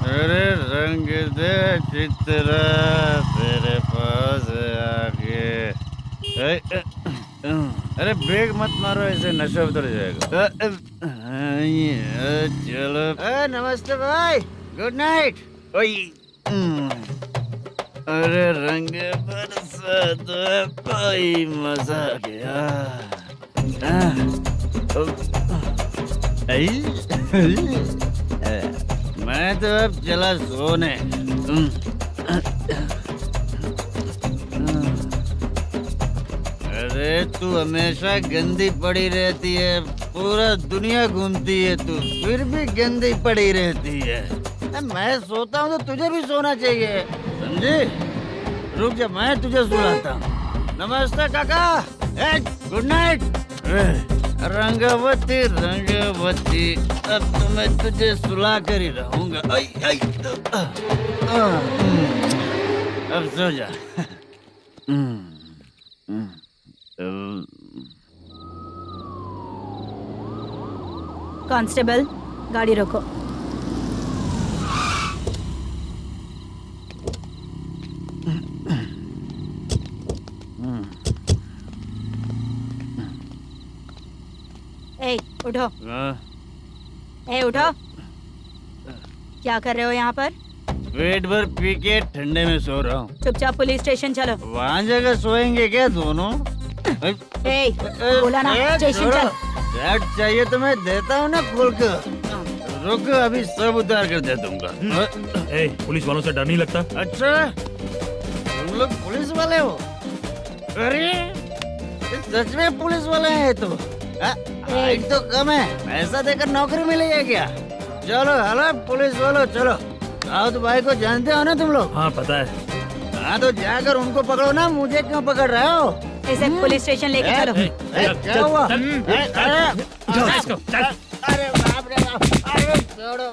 अरे रंग दे चित्रा तेरे पास आके। अरे ब्रेक मत मारो, ऐसे नशा उतर जाएगा। चलो। नमस्ते भाई, गुड नाइट। ओए अरे रंग बरसात भाई, मजा आ गया। मैं तो अब चला सोने। अरे तू हमेशा गंदी पड़ी रहती है, पूरा दुनिया घूमती है तू, फिर भी गंदी पड़ी रहती है। मैं सोता हूँ तो तुझे भी सोना चाहिए, समझी? रुक जा, मैं तुझे सुलाता हूँ। नमस्ते काका, गुड नाइट। रंगवती रंगवती, अब तो मैं तुझे सुला कर ही रहूंगा। अब सो जा। कांस्टेबल, गाड़ी रोको। ए, उठो। ए, उठो। क्या कर रहे हो यहाँ पर? पेट भर पी के ठंडे में सो रहा हूँ। चुपचाप पुलिस स्टेशन चलो। वहाँ जगह सोएंगे क्या दोनों? ए, बोला ना स्टेशन चल। शर्ट चाहिए तो मैं देता हूँ ना खोल कर। रुक, अभी सब उतार कर दे दूंगा। पुलिस वालों से डर नहीं लगता? अच्छा, तुम लोग पुलिस वाले हो? अरे सच में पुलिस वाले हैं तो? हाइट तो कम है, पैसा देकर नौकरी मिलेगी क्या? चलो हेलो पुलिस वालों, चलो। राउत भाई को जानते हो ना तुम लोग? हाँ पता है। हाँ तो जाकर उनको पकड़ो ना, मुझे क्यों पकड़ रहे हो? इसे पुलिस स्टेशन लेके चलो। क्या हुआ? चल। अरे बाप रे बाप, अरे छोड़ो।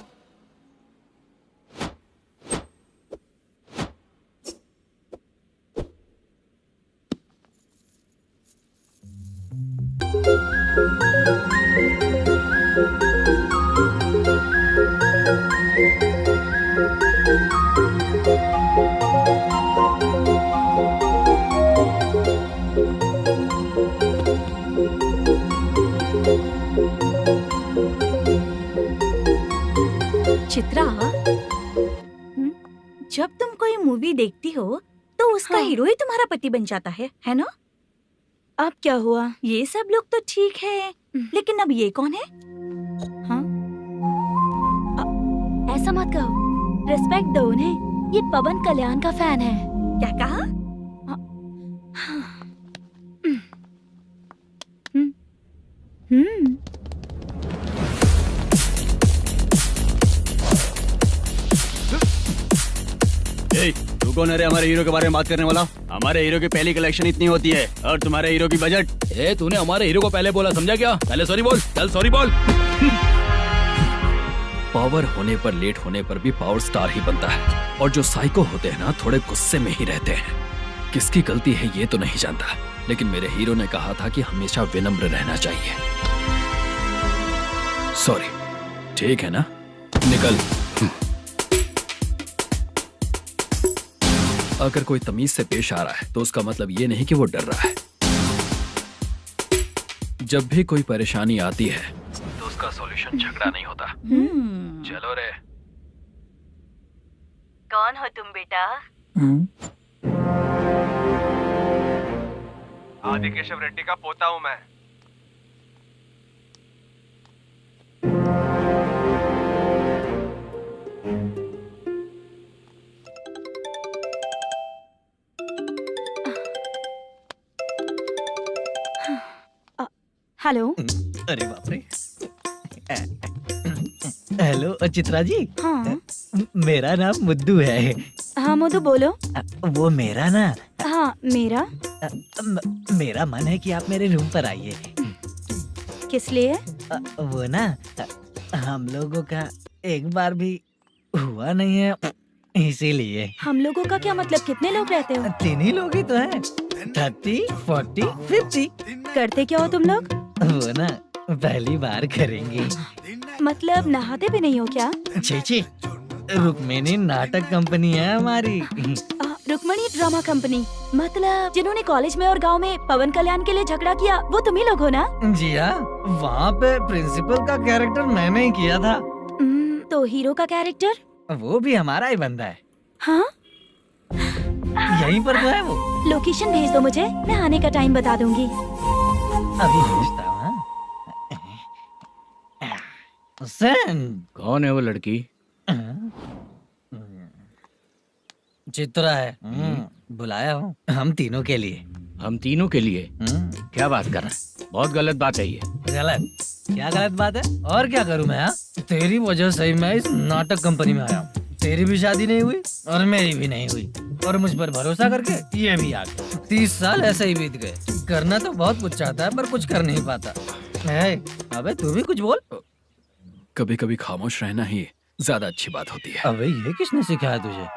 चित्रा, जब तुम कोई मूवी देखती हो तो उसका हीरो ही तुम्हारा पति बन जाता है ना? अब क्या हुआ? ये सब लोग तो ठीक है, लेकिन अब ये कौन है? हाँ? ऐसा मत कहो, रिस्पेक्ट दो उन्हें। ये पवन कल्याण का फैन है। क्या कहा? तू कौन है रे हमारे हीरो के बारे में बात करने वाला? हमारे हीरो की पहली कलेक्शन इतनी होती है और तुम्हारे हीरो की बजट। तूने हमारे हीरो को पहले बोला, समझा क्या? पहले सॉरी बोल, चल सॉरी बोल। पावर होने पर, लेट होने पर भी पावर स्टार ही बनता है। और जो साइको होते हैं ना, थोड़े गुस्से में ही रहते हैं। किसकी गलती है ये तो नहीं जानता, लेकिन मेरे हीरो ने कहा था कि हमेशा विनम्र रहना चाहिए। सॉरी, ठीक है ना? निकल। अगर कोई तमीज से पेश आ रहा है तो उसका मतलब ये नहीं कि वो डर रहा है। जब भी कोई परेशानी आती है तो उसका सॉल्यूशन झगड़ा नहीं होता। चलो रे। कौन हो तुम बेटा? आदि केशव रेड्डी का पोता हूँ मैं। हेलो। अरे बाप रे। हेलो चित्रा जी। हाँ। मेरा नाम मुद्दू है। हाँ मधु, बोलो। वो मेरा ना। हाँ मेरा। मेरा मन है कि आप मेरे रूम पर आइए। किस लिए? वो ना, हम लोगों का एक बार भी हुआ नहीं है, इसीलिए। हम लोगों का क्या मतलब? कितने लोग रहते हो? 3 ही लोग ही तो हैं। 30, 40, 50। करते क्या हो तुम लोग? वो ना पहली बार करेंगे। मतलब नहाते भी नहीं हो क्या? छी छी, रुक्मिणी नाटक कंपनी है हमारी। रुक्मणी ड्रामा कंपनी, मतलब जिन्होंने कॉलेज में और गांव में पवन कल्याण के लिए झगड़ा किया वो तुम ही लोग हो ना? जी हाँ, वहाँ पे प्रिंसिपल का कैरेक्टर मैंने ही किया था। तो हीरो का कैरेक्टर? वो भी हमारा ही बंदा है। हाँ, यहीं पर तो है वो। लोकेशन भेज दो मुझे, मैं आने का टाइम बता दूंगी। अभी भेजता हूँ। हुसैन, कौन है वो लड़की? चित्रा है। बुलाया हूँ हम तीनों के लिए। हम तीनों के लिए? क्या बात कर रहा है? बहुत गलत बात है ये। गलत? क्या गलत बात है? और क्या करूँ मैं? तेरी वजह से ही मैं इस नाटक कंपनी में आया हूँ। तेरी भी शादी नहीं हुई और मेरी भी नहीं हुई, और मुझ पर भरोसा करके ये भी आ गया। 30 साल ऐसे ही बीत गए। करना तो बहुत कुछ चाहता है पर कुछ कर नहीं पाता। अबे तू भी कुछ बोल। कभी कभी खामोश रहना ही ज्यादा अच्छी बात होती है। अबे ये किसने सिखाया तुझे?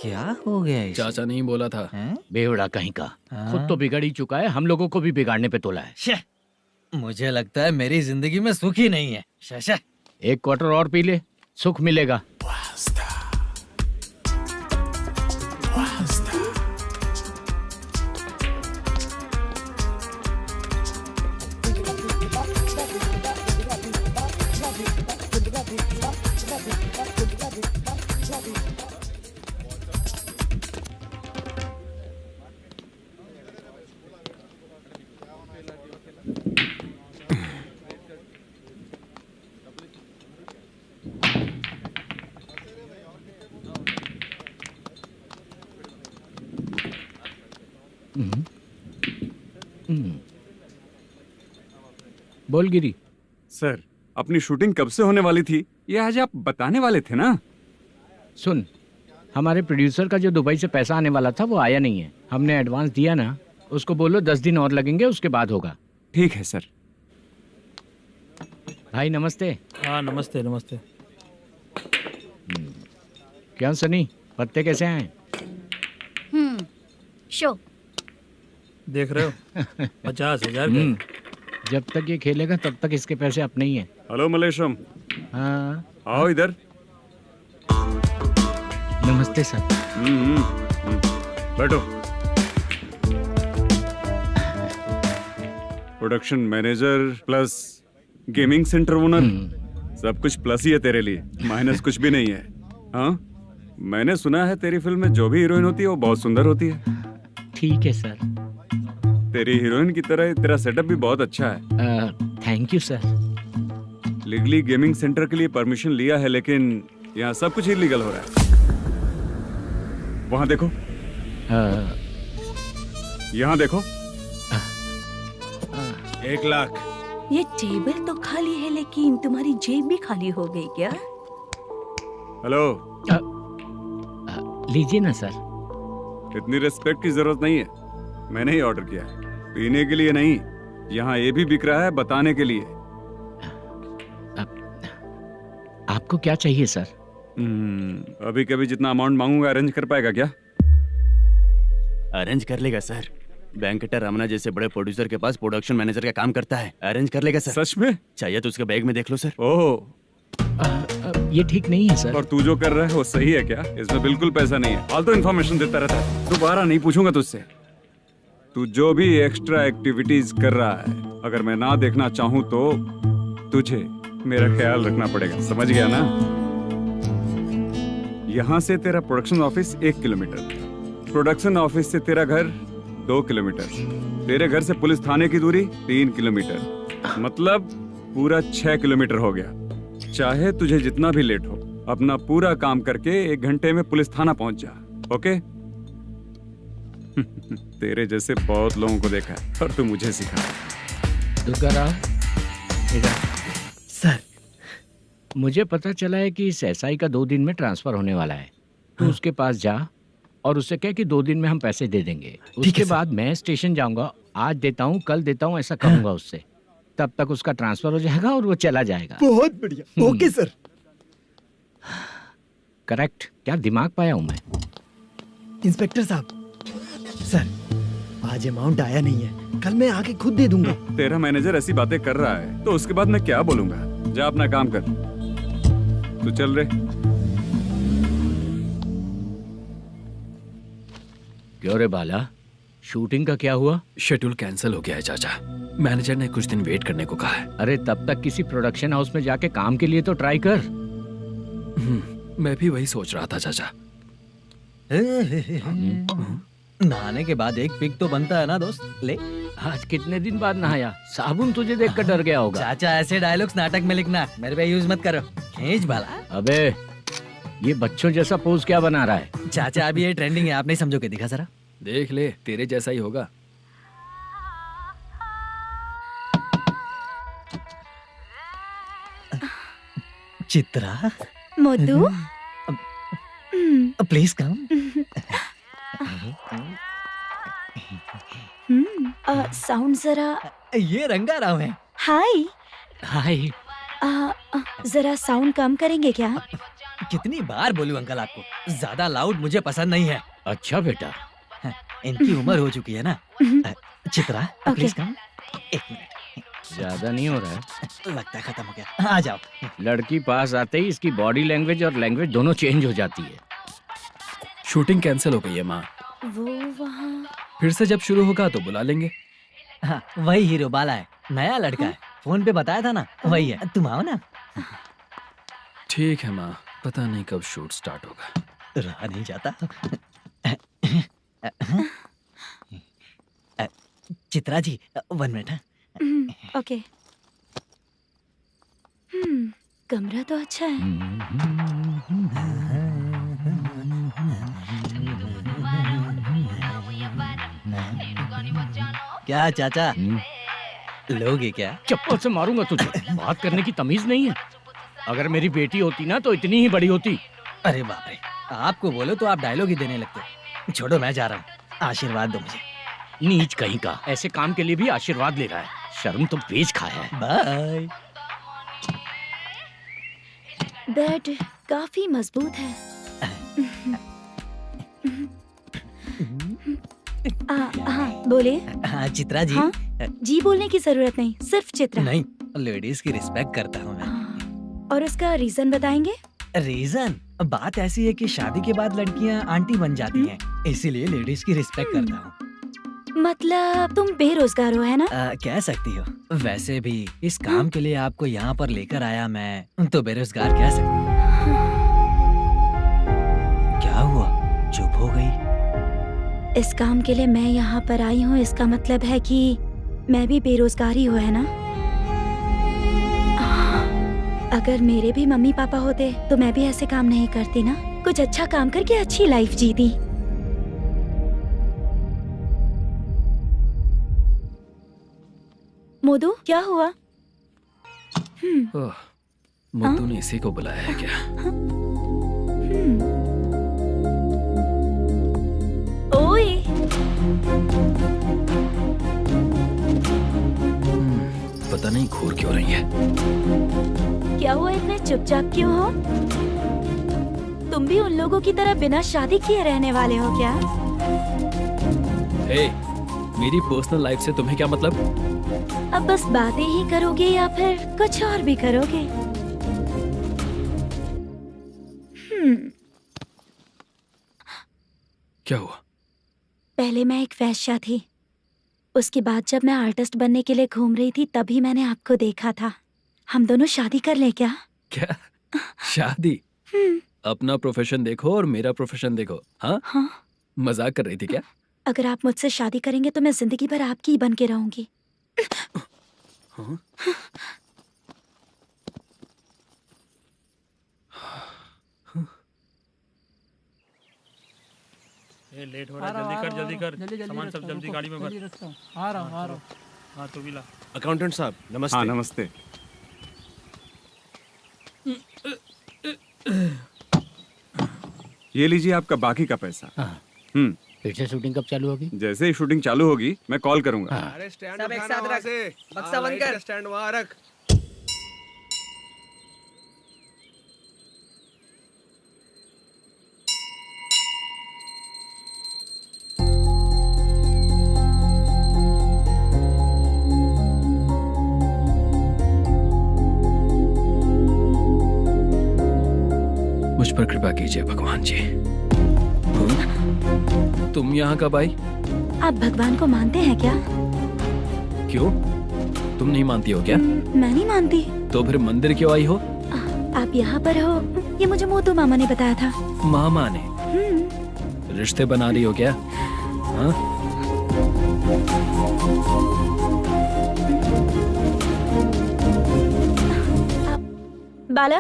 क्या हो गया इसे? चाचा नहीं बोला था। बेवड़ा कहीं का, हाँ? खुद तो बिगड़ ही चुका है, हम लोगों को भी बिगाड़ने पे तोला है। शे, मुझे लगता है मेरी जिंदगी में सुख ही नहीं है। शे। एक क्वार्टर और पी ले, सुख मिलेगा। बोल गिरी। सर, अपनी शूटिंग कब से होने वाली थी ये आज आप बताने वाले थे ना? सुन, हमारे प्रोड्यूसर का जो दुबई से पैसा आने वाला था वो आया नहीं है। हमने एडवांस दिया ना, उसको बोलो 10 दिन और लगेंगे, उसके बाद होगा। ठीक है सर। भाई नमस्ते। हाँ नमस्ते नमस्ते। क्या सनी, पत्ते कैसे आए? शो देख रहे हो 50,000 का। जब तक ये खेलेगा तब तक इसके पैसे अपने ही हैं। हेलो मलेशम, हाँ आओ इधर। नमस्ते सर। बैठो। Production manager plus gaming centre owner, सब कुछ प्लस ही है तेरे लिए, माइनस कुछ भी नहीं है। हाँ, मैंने सुना है तेरी फिल्म में जो भी हीरोइन होती है वो बहुत सुंदर होती है। ठीक है सर। तेरी हीरोइन की तरह तेरा सेटअप भी बहुत अच्छा है। Thank you sir. Legally gaming centre के लिए परमिशन लिया है, लेकिन यहाँ सब कुछ इलीगल हो रहा है। वहाँ देखो, यहाँ देखो। 1 लाख। ये टेबल तो खाली है लेकिन तुम्हारी जेब भी खाली हो गई क्या? हेलो, लीजिए ना सर। इतनी रिस्पेक्ट की जरूरत नहीं है, मैंने ही ऑर्डर किया है। पीने के लिए नहीं, यहाँ ये भी बिक रहा है बताने के लिए। आपको क्या चाहिए सर? अभी कभी जितना अमाउंट मांगूंगा अरेंज कर पाएगा क्या? अरेंज कर लेगा सर। वेंकटर रमना जैसे बड़े प्रोड्यूसर के पास प्रोडक्शन मैनेजर का काम करता है, अरेंज कर लेगा सर। सच में? चाहिए तो उसके बैग में देख लो सर। ओह, ये ठीक नहीं है सर। और तू जो कर रहा है वो सही है क्या? इसमें बिल्कुल पैसा नहीं है, फालतू इन्फॉर्मेशन देता रहता है। दोबारा नहीं पूछूंगा तुझसे। तू जो भी एक्स्ट्रा एक्टिविटीज कर रहा है, अगर मैं ना देखना चाहूँ तो तुझे मेरा ख्याल रखना पड़ेगा, समझ गया ना? यहाँ से तेरा production office 1 kilometre, production office से तेरा घर 2 किलोमीटर, तेरे घर से पुलिस थाने की दूरी 3 किलोमीटर, मतलब पूरा 6 किलोमीटर हो गया। चाहे तुझे जितना भी लेट हो, अपना पूरा काम करके 1 घंटे में पुलिस थाना पहुंच जा, ओके? तेरे जैसे बहुत लोगों को देखा है और तू मुझे सिखा। सर, मुझे पता चला है कि इस एसआई का 2 दिन में ट्रांसफर होने वाला है। तो उसके पास जा और उससे कह कि 2 दिन में हम पैसे दे देंगे। उसके बाद मैं स्टेशन जाऊंगा, आज देता हूँ कल देता हूँ ऐसा कहूंगा उससे। तब तक उसका ट्रांसफर हो जाएगा और वो चला जाएगा। बहुत बढ़िया, ओके सर। करेक्ट। क्या दिमाग पाया हूँ मैं। इंस्पेक्टर साहब, सर आज अमाउंट आया नहीं है, कल मैं आके खुद दे दूंगा। तेरा मैनेजर ऐसी बातें कर रहा है तो उसके बाद मैं क्या बोलूंगा? जा अपना काम कर। तू चल रे। क्यों रे बाला, शूटिंग का क्या हुआ? शेड्यूल कैंसिल हो गया है चाचा। मैनेजर ने कुछ दिन वेट करने को कहा है। अरे तब तक किसी प्रोडक्शन हाउस में जाके काम के लिए तो ट्राई कर। मैं भी वही सोच रहा था चाचा। नहाने के बाद एक पिक तो बनता है ना दोस्त। ले आज कितने दिन बाद नहाया? साबुन तुझे देखकर डर गया होगा। चाचा, ऐसे डायलॉग्स नाटक में लिखना, मेरे पे यूज मत करो। खींच बाला। अबे ये बच्चों जैसा पोज क्या बना रहा है? चाचा अभी ये ट्रेंडिंग है, आप नहीं समझोगे। दिखा जरा। देख ले, तेरे जैसा ही होगा। Chitra, Modu, please come. Sound जरा। ये रंगाराव है। हाय। हाय। जरा साउंड कम करेंगे क्या? कितनी बार बोलूं अंकल आपको, ज्यादा लाउड मुझे पसंद नहीं है। अच्छा बेटा, इनकी उम्र हो चुकी है ना। Chitra, please come. एक मिनट, ज्यादा नहीं हो रहा है? लगता है खत्म हो गया। आ जाओ। लड़की पास आते ही इसकी बॉडी लैंग्वेज और लैंग्वेज दोनों चेंज हो जाती है। शूटिंग कैंसिल हो गई है माँ। वो वहाँ। फिर से जब शुरू होगा तो बुला लेंगे। हाँ, वही हीरो बाला है, नया लड़का है। फोन पे बताया था ना, वही है। तुम आओ ना। ठीक है माँ, पता नहीं कब शूट स्टार्ट होगा। रहा नहीं जाता। चित्रा जी, 1 मिनट। ओके। कमरा तो अच्छा है। क्या चाचा, लोगे क्या? चप्पल से मारूंगा तुझे। बात करने की तमीज नहीं है। अगर मेरी बेटी होती ना तो इतनी ही बड़ी होती। अरे बाप रे, आपको बोलो तो आप डायलॉग ही देने लगते। छोड़ो, मैं जा रहा हूँ। आशीर्वाद दो मुझे। नीच कहीं का, ऐसे काम के लिए भी आशीर्वाद ले रहा है। शर्म तो पेच खाया है। बाय। बेड काफी मजबूत है। हाँ बोले। हाँ चित्रा जी। हाँ? जी बोलने की जरूरत नहीं, सिर्फ चित्रा। नहीं, लेडीज की रिस्पेक्ट करता हूँ मैं। और उसका रीजन बताएंगे? रीजन? बात ऐसी है कि शादी के बाद लड़कियाँ आंटी बन जाती हैं, इसीलिए लेडीज की रिस्पेक्ट करता हूँ। मतलब तुम बेरोजगार हो, है ना? कह सकती हो। वैसे भी इस काम के लिए आपको यहाँ पर लेकर आया मैं, तो बेरोजगार कह सकती हूँ। क्या हुआ, चुप हो गई? इस काम के लिए मैं यहाँ पर आई हूँ, इसका मतलब है कि मैं भी बेरोजगार ही हूँ, है ना? अगर मेरे भी मम्मी पापा होते तो मैं भी ऐसे काम नहीं करती ना। कुछ अच्छा काम करके अच्छी लाइफ जीती। मोदू, क्या हुआ? मोदू ने इसी को बुलाया है क्या? ओए। पता नहीं घूर क्यों रही है। क्या हुआ, इतने चुपचाप क्यों हो? तुम भी उन लोगों की तरह बिना शादी किए रहने वाले हो क्या? हे, मेरी पर्सनल लाइफ से तुम्हें क्या मतलब? अब बस बातें ही करोगे या फिर कुछ और भी करोगे? क्या हुआ? पहले मैं एक वेश्या थी, उसके बाद जब मैं आर्टिस्ट बनने के लिए घूम रही थी तभी मैंने आपको देखा था। हम दोनों शादी कर ले क्या? क्या शादी? अपना प्रोफेशन देखो और मेरा प्रोफेशन देखो। हाँ? हाँ। मजाक कर रही थी क्या? अगर आप मुझसे शादी करेंगे तो मैं जिंदगी भर आपकी ही बन के रहूंगी। हाँ? ये लेट हो रहा है, जल्दी कर। सामान सब जल्दी गाड़ी में भर। आ रहा हूँ। हाँ तू भी ला। अकाउंटेंट साहब नमस्ते। हाँ नमस्ते। ये लीजिए आपका बाकी का पैसा। फिर से शूटिंग कब चालू होगी? जैसे ही शूटिंग चालू होगी मैं कॉल करूंगा। अरे स्टैंड सब एक साथ रख, बक्सा बंद कर। स्टैंड वहाँ रख। मुझ पर कृपा कीजिए भगवान जी। तुम यहाँ कब आई? आप भगवान को मानते हैं क्या? क्यों? तुम नहीं मानती हो क्या? मैं नहीं मानती। तो फिर मंदिर क्यों आई हो? आप यहाँ पर हो ये मुझे मोटू मामा ने बताया था। मामा ने? रिश्ते बना रही हो क्या? हाँ? बाला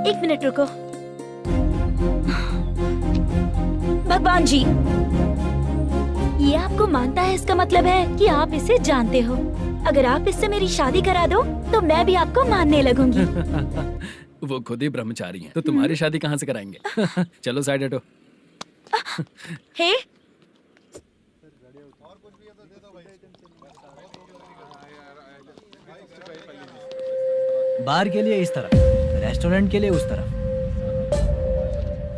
एक मिनट रुको। भगवान जी, ये आपको मानता है इसका मतलब है कि आप इसे जानते हो। अगर आप इससे मेरी शादी करा दो तो मैं भी आपको मानने लगूंगी। वो खुद ही ब्रह्मचारी हैं, तो तुम्हारी शादी कहाँ से कराएंगे? चलो साइड हटो। हे बार के लिए इस तरफ, रेस्टोरेंट के लिए उस तरफ।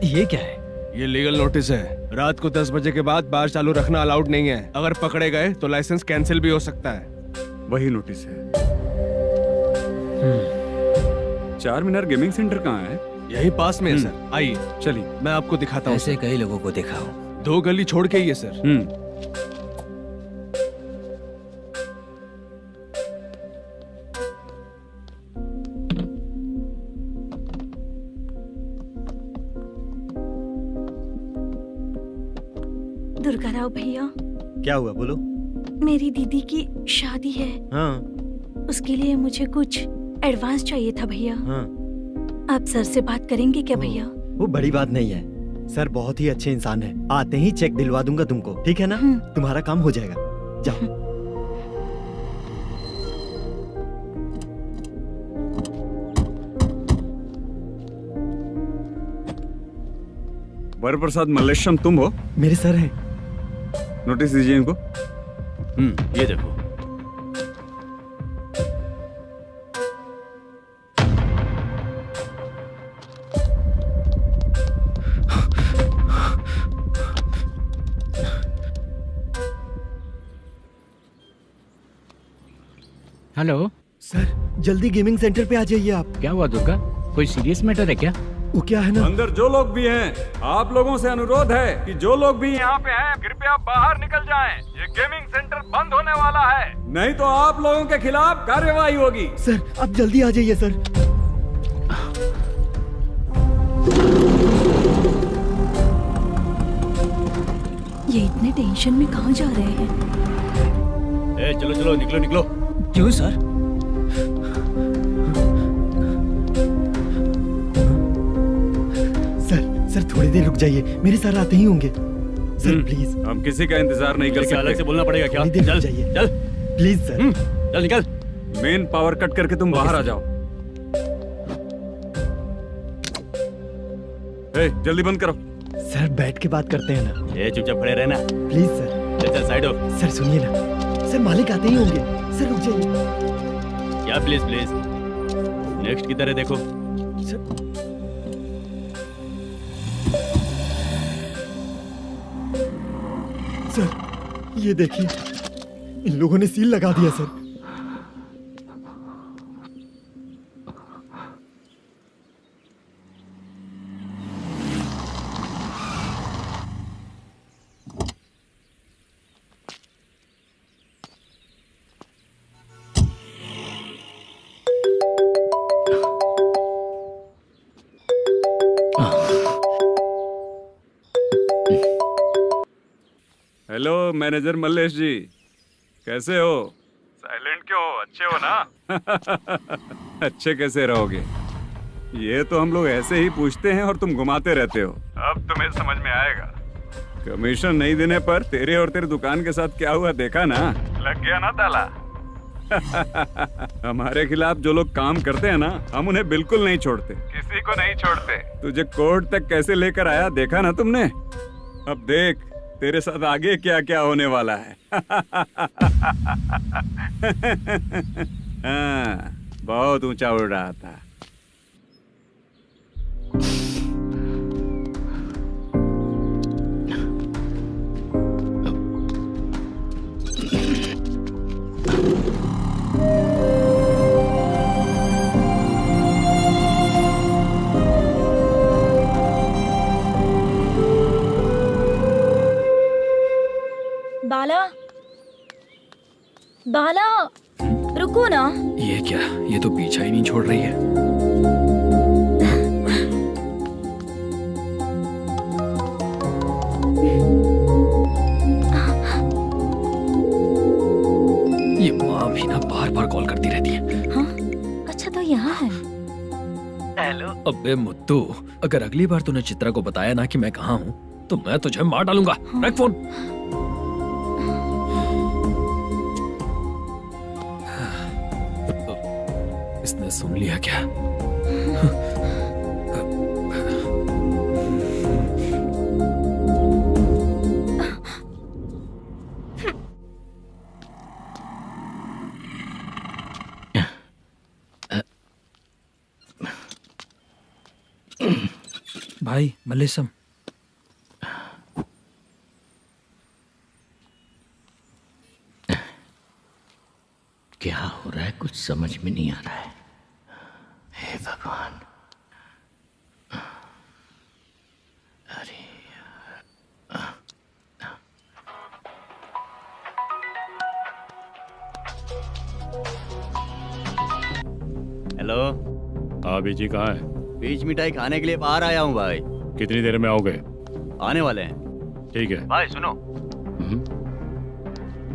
ये क्या है? ये लीगल नोटिस है। रात को 10 बजे के बाद बार चालू रखना अलाउड नहीं है। अगर पकड़े गए तो लाइसेंस कैंसिल भी हो सकता है। वही नोटिस है। चार मीनार गेमिंग सेंटर कहाँ है? यही पास में है सर। आइए चलिए मैं आपको दिखाता हूँ। ऐसे कई लोगों को देखा हूँ। 2 गली छोड़ के ही है सर। दुर्गा राव भैया, क्या हुआ बोलो। मेरी दीदी की शादी है। हाँ उसके लिए मुझे कुछ एडवांस चाहिए था भैया। हाँ आप सर से बात करेंगे क्या भैया? वो बड़ी बात नहीं है, सर बहुत ही अच्छे इंसान है। आते ही चेक दिलवा दूंगा तुमको, ठीक है ना? तुम्हारा काम हो जाएगा। जाओ। वरप्रसाद मल्लेश्वरम तुम हो? मेरे सर हैं। नोटिस दीजिए इनको। ये देखो। हेलो सर जल्दी गेमिंग सेंटर पे आ जाइए आप। क्या हुआ दुर्गा? कोई सीरियस मैटर है क्या? वो क्या है ना, अंदर जो लोग भी हैं, आप लोगों से अनुरोध है कि जो लोग भी यहाँ पे हैं कृपया बाहर निकल जाएं। ये गेमिंग सेंटर बंद होने वाला है, नहीं तो आप लोगों के खिलाफ कार्यवाही होगी। सर आप जल्दी आ जाइए सर। ये इतने टेंशन में कहाँ जा रहे हैं? चलो चलो निकलो निकलो। क्यों सर? सर थोड़ी देर रुक जाइए, मेरे सर आते ही होंगे। Sir please. हम किसी का इंतजार नहीं कर सकते। अलग से बोलना पड़ेगा क्या? थोड़ी देर चल रुक जाइए चल प्लीज सर। चल निकल। मेन पावर कट करके तुम बाहर आ जाओ। जल्दी बंद करो। सर बैठ के बात करते हैं ना। ये चुपचाप खड़े रहना। Please sir. चल चल साइड हो। सर सुनिए ना, सर मालिक आते ही होंगे। सर रुक जाइए। क्या प्लीज प्लीज? नेक्स्ट की तरह देखो। सर ये देखिए, इन लोगों ने सील लगा दिया सर। हेलो मैनेजर मल्लेश जी, कैसे हो? साइलेंट क्यों हो? अच्छे हो ना? अच्छे कैसे रहोगे? ये तो हम लोग ऐसे ही पूछते हैं और तुम घुमाते रहते हो। अब तुम्हें समझ में आएगा। कमीशन नहीं देने पर तेरे और तेरी दुकान के साथ क्या हुआ देखा ना? लग गया ना ताला। हमारे खिलाफ जो लोग काम करते हैं ना, हम उन्हें बिल्कुल नहीं छोड़ते, किसी को नहीं छोड़ते। तुझे कोर्ट तक कैसे लेकर आया देखा ना तुमने? अब देख तेरे साथ आगे क्या क्या होने वाला है। हाँ, बहुत ऊंचा उड़ रहा था। बाला, बाला, रुको ना। ये क्या, ये तो पीछा ही नहीं छोड़ रही है। ये माँ भी ना बार बार कॉल करती रहती है। हाँ, अच्छा तो यहाँ है। हेलो। अबे मुत्तू, अगर अगली बार तूने चित्रा को बताया ना कि मैं कहाँ हूँ तो मैं तुझे मार डालूंगा। रख फोन। इसने सुन लिया क्या? भाई मल्लेशम, क्या हो रहा है कुछ समझ में नहीं आ रहा है। हे भगवान, अरे हेलो। हाँ बीजी कहाँ है? बीच मिठाई खाने के लिए बाहर आया हूँ भाई। कितनी देर में आओगे? आने वाले हैं। ठीक है भाई सुनो,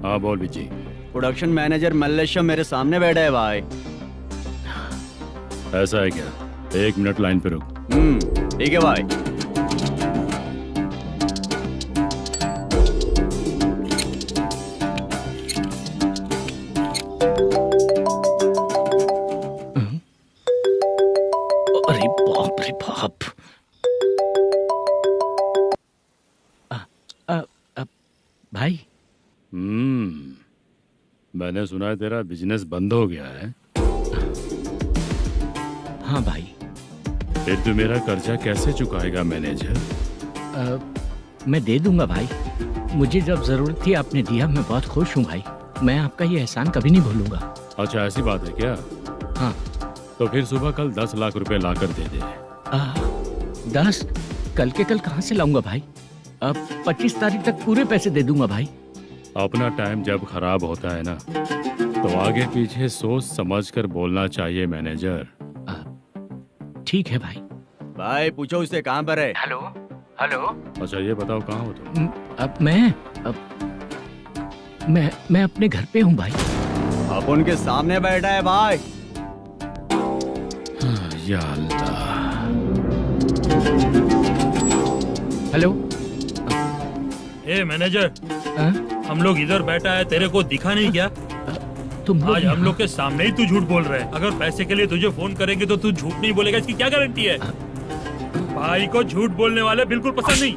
हाँ बोल बीजी। प्रोडक्शन मैनेजर मल्लेशम मेरे सामने बैठा है भाई। ऐसा है क्या? 1 मिनट लाइन पे रुक। ठीक है भाई। अरे बाप रे बाप। भाई, मैंने सुना है तेरा बिजनेस बंद हो गया है। हाँ भाई। फिर तू मेरा कर्जा कैसे चुकाएगा मैनेजर? मैं दे दूंगा भाई, मुझे जब जरूरत थी आपने दिया, मैं बहुत खुश हूँ भाई। मैं आपका ये एहसान कभी नहीं भूलूंगा। अच्छा ऐसी बात है क्या? हाँ। तो फिर सुबह कल 10 लाख रुपए लाकर दे दे। 10? कल के कल कहाँ से लाऊंगा भाई? अब 25 तारीख तक पूरे पैसे दे दूंगा भाई। अपना टाइम जब खराब होता है ना तो आगे पीछे सोच समझ कर बोलना चाहिए मैनेजर। ठीक है भाई। भाई पूछो उससे कहाँ पर है। Hello hello. अच्छा ये बताओ कहाँ हो तुम? अब मैं अपने घर पे हूँ भाई। अब उनके सामने बैठा है भाई। या अल्लाह। हेलो। ए मैनेजर, हम लोग इधर बैठा है, तेरे को दिखा नहीं क्या? तुम आज हम लोग के सामने ही तू झूठ बोल रहा है। अगर पैसे के लिए तुझे फोन करेंगे तो तू झूठ नहीं बोलेगा, इसकी क्या गारंटी है? भाई को झूठ बोलने वाले बिल्कुल पसंद नहीं।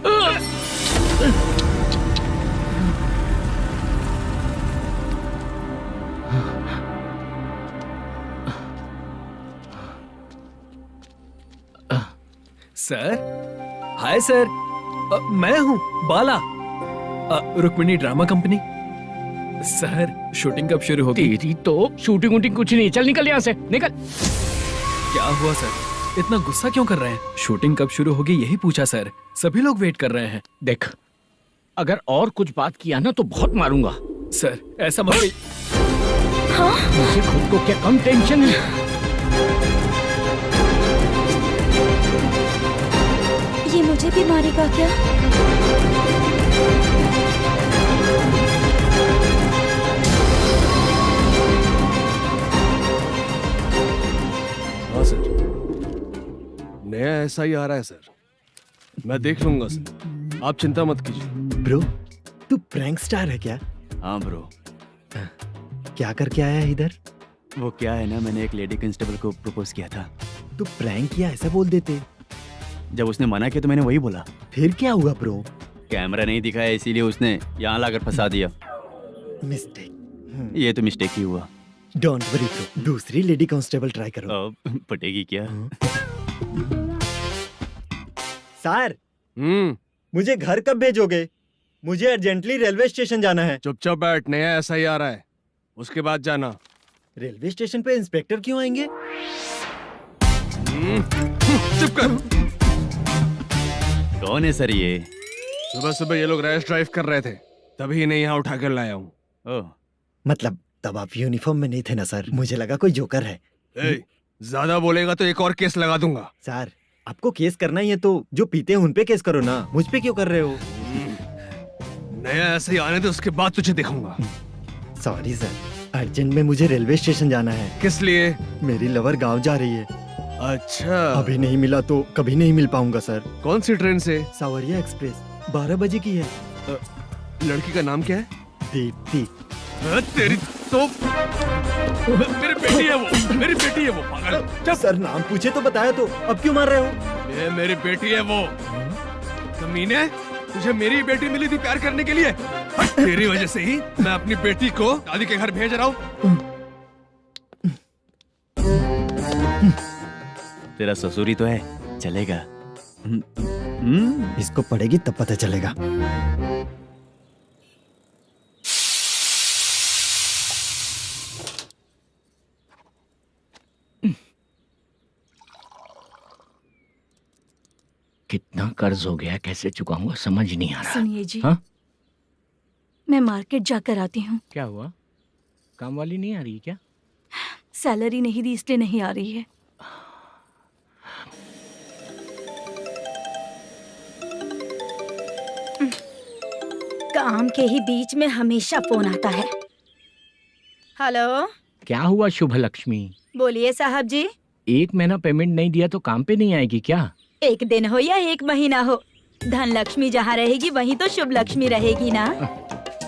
सर, हाय सर, मैं हूँ Bala, Rukmini drama company. Sir shooting कब शुरू होगी? तेरी तो शूटिंग वूटिंग कुछ नहीं, चल निकल यहाँ से, निकल। क्या हुआ सर, इतना गुस्सा क्यों कर रहे हैं? शूटिंग कब शुरू होगी यही पूछा सर, सभी लोग वेट कर रहे हैं। देख, अगर और कुछ बात किया ना तो बहुत मारूंगा। सर ऐसा मत। हाँ? मुझे खुद को क्या कम टेंशन है? ये मुझे भी मारेगा क्या? हाँ सर, नया ऐसा ही आ रहा है सर, मैं देख लूंगा सर, आप चिंता मत कीजिए। ब्रो, तू प्रैंक स्टार है क्या? हाँ ब्रो। क्या करके आया है इधर? वो क्या है ना, मैंने एक लेडी कांस्टेबल को प्रपोज किया था। तू प्रैंक किया ऐसा बोल देते। जब उसने मना किया तो मैंने वही बोला। फिर क्या हुआ ब्रो? कैमरा नहीं दिखाया इसीलिए उसने यहाँ लाकर फंसा दिया। मिस्टेक। ये तो मिस्टेक ही हुआ। डोंट वरी ब्रो, दूसरी लेडी कांस्टेबल ट्राई करो। पटेगी क्या? सर, मुझे घर कब भेजोगे? मुझे अर्जेंटली रेलवे स्टेशन जाना है। चुपचाप बैठ, नया ऐसा ही आ रहा है, उसके बाद जाना। रेलवे स्टेशन पे इंस्पेक्टर क्यों आएंगे? चुप कर। कौन है सर ये? सुबह सुबह ये लोग रैश ड्राइव कर रहे थे, तभी इन्हें यहाँ उठा कर लाया हूँ। ओह, मतलब तब आप यूनिफॉर्म में नहीं थे ना सर, मुझे लगा कोई जोकर है। ज्यादा बोलेगा तो एक और केस लगा दूंगा। सर आपको केस करना ही है तो जो पीते हैं उन पे केस करो ना, मुझ पे क्यों कर रहे हो? नया ऐसे ही आने दे, उसके बाद तुझे दिखाऊंगा। सॉरी सर, अर्जेंट में मुझे रेलवे स्टेशन जाना है। किस लिए? मेरी लवर गांव जा रही है। अच्छा, अभी नहीं मिला तो कभी नहीं मिल पाऊंगा सर। कौन सी ट्रेन से? सावरिया एक्सप्रेस 12 बजे की है। लड़की का नाम क्या है? दीप्ति। तेरी तो मेरी बेटी है वो, मेरी बेटी है वो, पागल। जब सर नाम पूछे तो बताया, तो अब क्यों मार रहे हो? ये मेरी बेटी है वो। कमीने, तुझे मेरी बेटी मिली थी प्यार करने के लिए। तेरी वजह से ही मैं अपनी बेटी को दादी के घर भेज रहा हूँ। तेरा ससुरी तो है, चलेगा। इसको पड़ेगी तब पता चलेगा। कितना कर्ज हो गया, कैसे चुकाऊंगा समझ नहीं आ रहा। सुनिए जी, हाँ? मैं मार्केट जाकर आती हूँ। क्या हुआ, काम वाली नहीं आ रही क्या? सैलरी नहीं दी इसलिए नहीं आ रही है। काम के ही बीच में हमेशा फोन आता है। हेलो, क्या हुआ शुभ लक्ष्मी? बोलिए साहब जी। 1 महीना पेमेंट नहीं दिया तो काम पे नहीं आएगी क्या? 1 दिन हो या 1 महीना हो, धन लक्ष्मी जहाँ रहेगी वहीं तो शुभ लक्ष्मी रहेगी ना।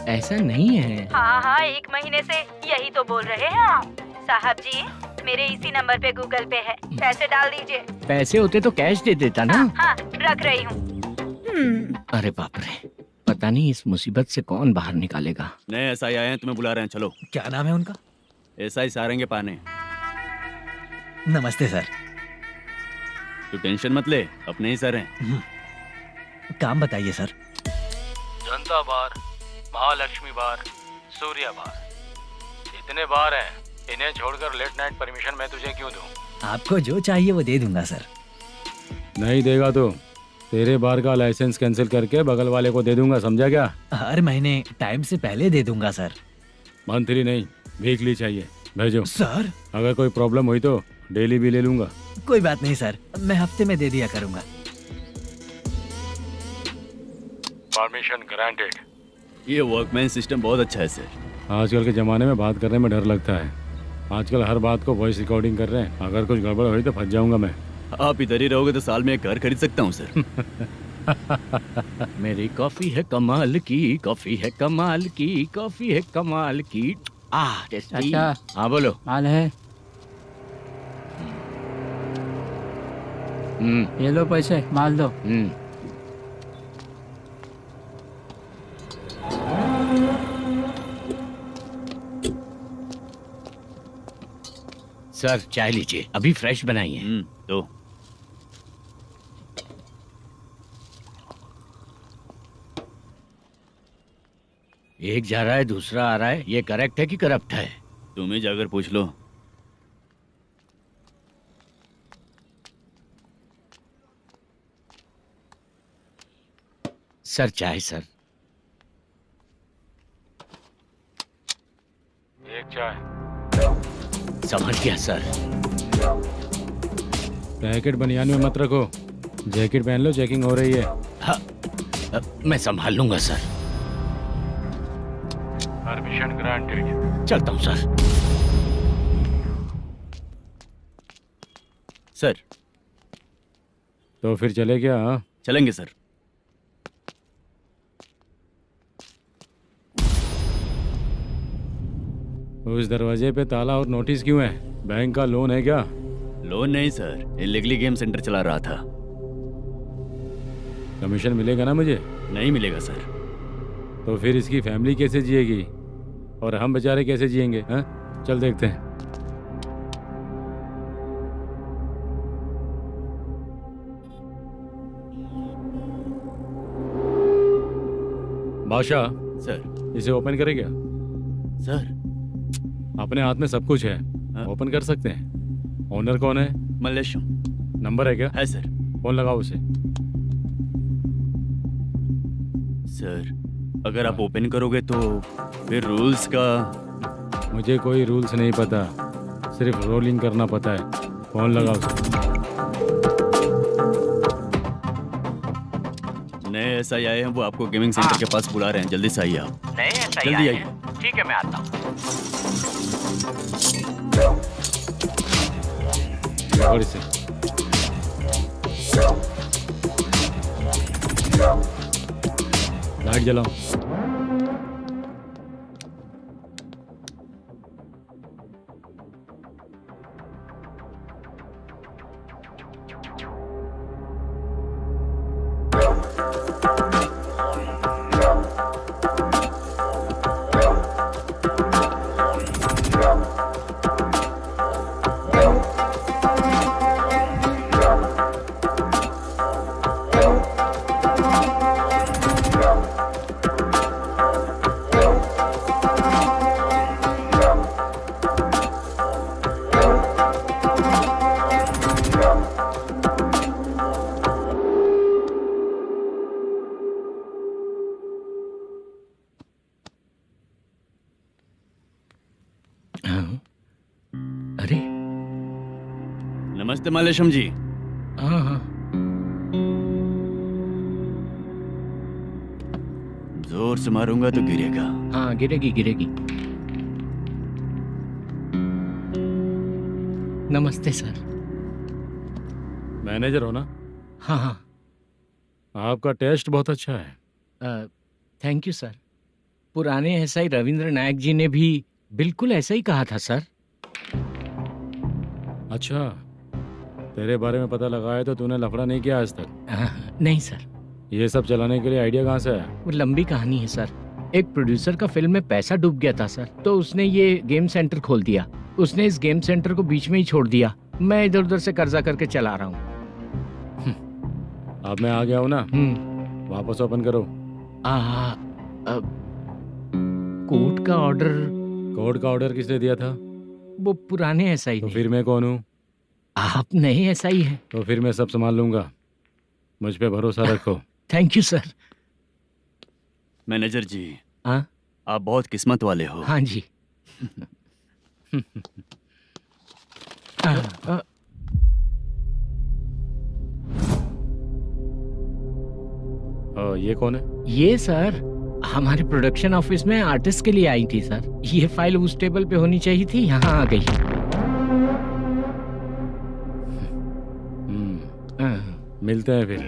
ऐसा नहीं है। हाँ, 1 महीने से यही तो बोल रहे हैं आप। साहब जी, मेरे इसी नंबर पे गूगल पे है, पैसे डाल दीजिए। पैसे होते तो कैश दे देता ना। हाँ, रख रही हूँ। अरे बाप रे, पता नहीं इस मुसीबत से कौन बाहर निकालेगा। नए एसआई आए हैं, तुम्हें बुला रहे हैं, चलो। क्या नाम है उनका? एसआई सारंगे पाने। नमस्ते सर। तू टेंशन मत ले, अपने ही सर हैं। काम बताइए सर। जनता बार, महालक्ष्मी बार, सूर्या बार, इतने बार हैं। इन्हें छोड़कर लेट नाइट परमिशन मैं तुझे क्यों दूं? आपको जो चाहिए वो दे दूंगा सर। नहीं देगा तो तेरे बार का लाइसेंस कैंसिल करके बगल वाले को दे दूंगा, समझा क्या? हर महीने टाइम से पहले दे दूंगा सर। मंथली नहीं, वीकली चाहिए, भेजो। सर अगर कोई प्रॉब्लम हुई तो डेली भी ले लूंगा। कोई बात नहीं सर, मैं हफ्ते में दे दिया करूंगा। Permission granted. ये वर्कमैन सिस्टम बहुत अच्छा है सर। आजकल के ज़माने में बात करने में डर लगता है। आजकल हर बात को वॉइस रिकॉर्डिंग कर रहे हैं। अगर कुछ गड़बड़ हुई तो फंस जाऊंगा मैं। आप इधर ही रहोगे तो साल में एक घर खरीद सकता हूँ सर। मेरी कॉफी है कमाल की, कॉफी है कमाल की, कॉफी है कमाल की। टेस्टी। अच्छा, हाँ बोलो। माल है, ये लो पैसे, माल दो। सर चाय लीजिए, अभी फ्रेश बनाई है। तो एक जा रहा है दूसरा आ रहा है, ये करेक्ट है कि करप्ट है? तुम ही जाकर पूछ लो। सर चाय सर। एक चाय। समझ गया सर। पैकेट बनियान में मत रखो, जैकेट पहन लो, चेकिंग हो रही है। हाँ, मैं संभाल लूंगा सर। Permission granted. चलता हूँ सर। सर तो फिर चले क्या? हाँ चलेंगे सर। उस दरवाजे पे ताला और नोटिस क्यों है? बैंक का लोन है क्या? लोन नहीं सर, इलीगली गेम सेंटर चला रहा था। कमीशन मिलेगा ना मुझे? नहीं मिलेगा सर। तो फिर इसकी फैमिली कैसे जिएगी और हम बेचारे कैसे जिएंगे? हाँ चल देखते हैं। बादशाह सर। इसे ओपन करे क्या? सर अपने हाथ में सब कुछ है, ओपन कर सकते हैं। ओनर कौन है? मल्लेशम। नंबर है क्या? है सर। फोन लगाओ उसे। सर अगर आप ओपन करोगे तो फिर रूल्स का। मुझे कोई रूल्स नहीं पता, सिर्फ रोलिंग करना पता है। फोन लगाओ सर। नए SI आए हैं, वो आपको गेमिंग सेंटर के पास बुला रहे हैं, जल्दी से आइए आप। नए SI जल्दी आए आइए। हैं। ठीक है, मैं आता हूँ। पकड़ इसे। लाइट जलाओ। अरे नमस्ते मालेशम जी। हाँ हाँ, जोर से मारूंगा तो गिरेगा। हाँ गिरेगी गिरेगी। नमस्ते सर। मैनेजर हो ना? हाँ हाँ। आपका टेस्ट बहुत अच्छा है। Thank you sir. पुराने SI रविंद्र नायक जी ने भी बिल्कुल ऐसा ही कहा था सर। अच्छा, तेरे बारे में पता लगा है तो तूने लफड़ा नहीं किया आज तक? नहीं सर। ये सब चलाने के लिए आइडिया कहाँ से आया? वो लंबी कहानी है सर। एक प्रोड्यूसर का फिल्म में पैसा डूब गया था सर, तो उसने ये गेम सेंटर खोल दिया। उसने इस गेम सेंटर को बीच में ही छोड़ दिया। मैं इधर उधर से कर्जा करके चला रहा हूँ। अब मैं आ गया हूँ ना, वापस ओपन करो। कोर्ट का ऑर्डर। कोर्ट का ऑर्डर किसने दिया था? वो पुराने SI तो ने। फिर मैं कौन हूँ? आप नए SI हैं। तो फिर मैं सब संभाल लूंगा, मुझ पे भरोसा रखो। Thank you sir. मैनेजर जी, हाँ आप बहुत किस्मत वाले हो। हाँ जी। ये कौन है? ये सर हमारे प्रोडक्शन ऑफिस में आर्टिस्ट के लिए आई थी सर। ये फाइल उस टेबल पे होनी चाहिए थी, यहाँ आ गई। मिलते हैं फिर।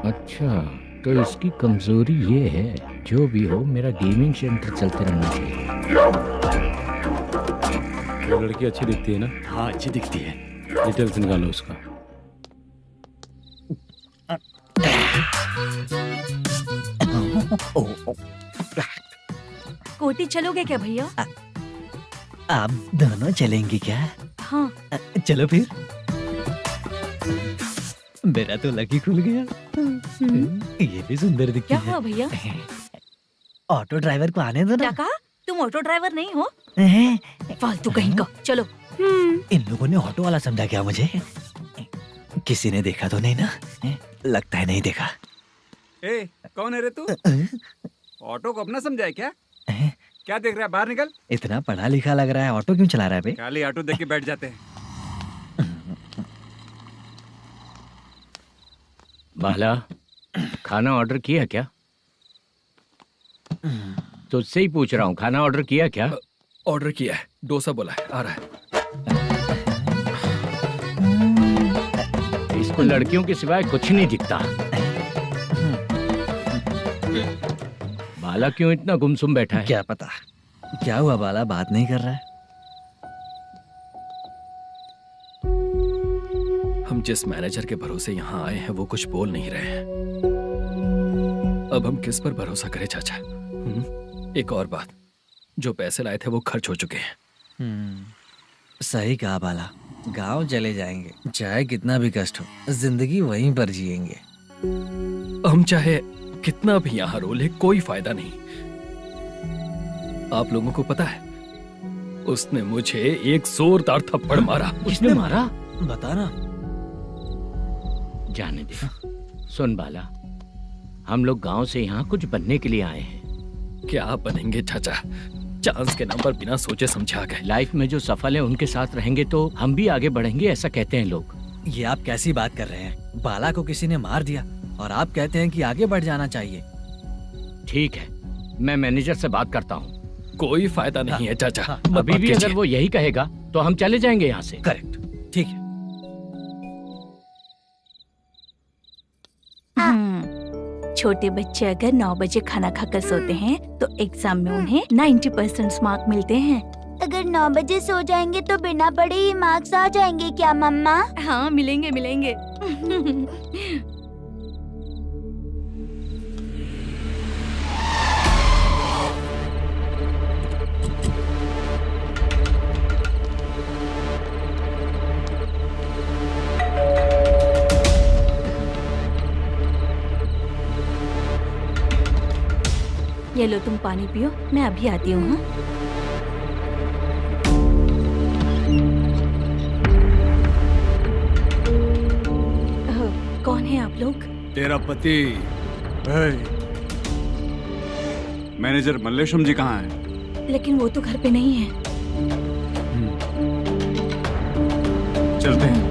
अच्छा, तो इसकी कमजोरी ये है, जो भी हो मेरा गेमिंग सेंटर चलते रहना चाहिए। वो लड़की अच्छी दिखती है ना? हाँ अच्छी दिखती है। डिटेल्स निकालो उसका। कोटी चलोगे क्या भैया? आप दोनों चलेंगे क्या? हाँ। चलो फिर। मेरा तो लकी खुल गया। ये भी सुंदर दिखती क्या है। हुआ भैया? ऑटो ड्राइवर को आने दो क्या ना। कहा? तुम ऑटो ड्राइवर नहीं हो? फालतू कहीं का। चलो। इन लोगों ने ऑटो वाला समझा क्या मुझे? किसी ने देखा तो नहीं ना? लगता है नहीं देखा। ए, कौन है रे तू? ऑटो को अपना समझा है क्या? क्या देख रहा है? बाहर निकल। इतना पढ़ा लिखा लग रहा है, ऑटो क्यों चला रहा है बे? खाली ऑटो देख के बैठ जाते हैं। बाला, खाना ऑर्डर किया क्या? तुझसे ही पूछ रहा हूँ, खाना ऑर्डर किया क्या? ऑर्डर किया है, डोसा बोला है, आ रहा है। इसको लड़कियों के सिवाय कुछ नहीं दिखता। बाला क्यों इतना गुमसुम बैठा है? क्या पता क्या हुआ, बाला बात नहीं कर रहा है। हम जिस मैनेजर के भरोसे यहाँ आए हैं वो कुछ बोल नहीं रहे हैं। अब हम किस पर भरोसा करें चाचा? एक और बात, जो पैसे लाए थे वो खर्च हो चुके हैं। सही कहा बाला, गांव चले जाएंगे, चाहे कितना भी कष्ट हो, जिंदगी वहीं पर जिएंगे। हम चाहे कितना भी यहाँ रो ले, कोई फायदा नहीं। आप लोगों को पता है, उसने मुझे एक जोरदार थप्पड़ मारा। उसने मारा? बता ना। जाने दे। सुन बाला, हम लोग गांव से यहाँ कुछ बनने के लिए आए हैं। क्या बनेंगे चाचा? चांस के नाम पर बिना सोचे समझे आ गए। लाइफ में जो सफल है उनके साथ रहेंगे तो हम भी आगे बढ़ेंगे, ऐसा कहते हैं लोग। ये आप कैसी बात कर रहे हैं? बाला को किसी ने मार दिया और आप कहते हैं कि आगे बढ़ जाना चाहिए। ठीक है, मैं मैनेजर से बात करता हूँ। कोई फायदा नहीं है चाचा। अभी भी अगर वो यही कहेगा तो हम चले जाएंगे यहाँ से। करेक्ट, ठीक है। छोटे बच्चे अगर 9 बजे खाना खाकर सोते हैं तो एग्जाम में उन्हें 90% मार्क मिलते हैं। अगर 9 बजे सो जाएंगे तो बिना पढ़े ही मार्क्स आ जाएंगे क्या मम्मा? हाँ, मिलेंगे मिलेंगे। ये लो, तुम पानी पियो, मैं अभी आती हूँ। हाँ? कौन है आप लोग? तेरा पति। मैनेजर मल्लेशम जी कहाँ हैं? लेकिन वो तो घर पे नहीं है। चलते हैं।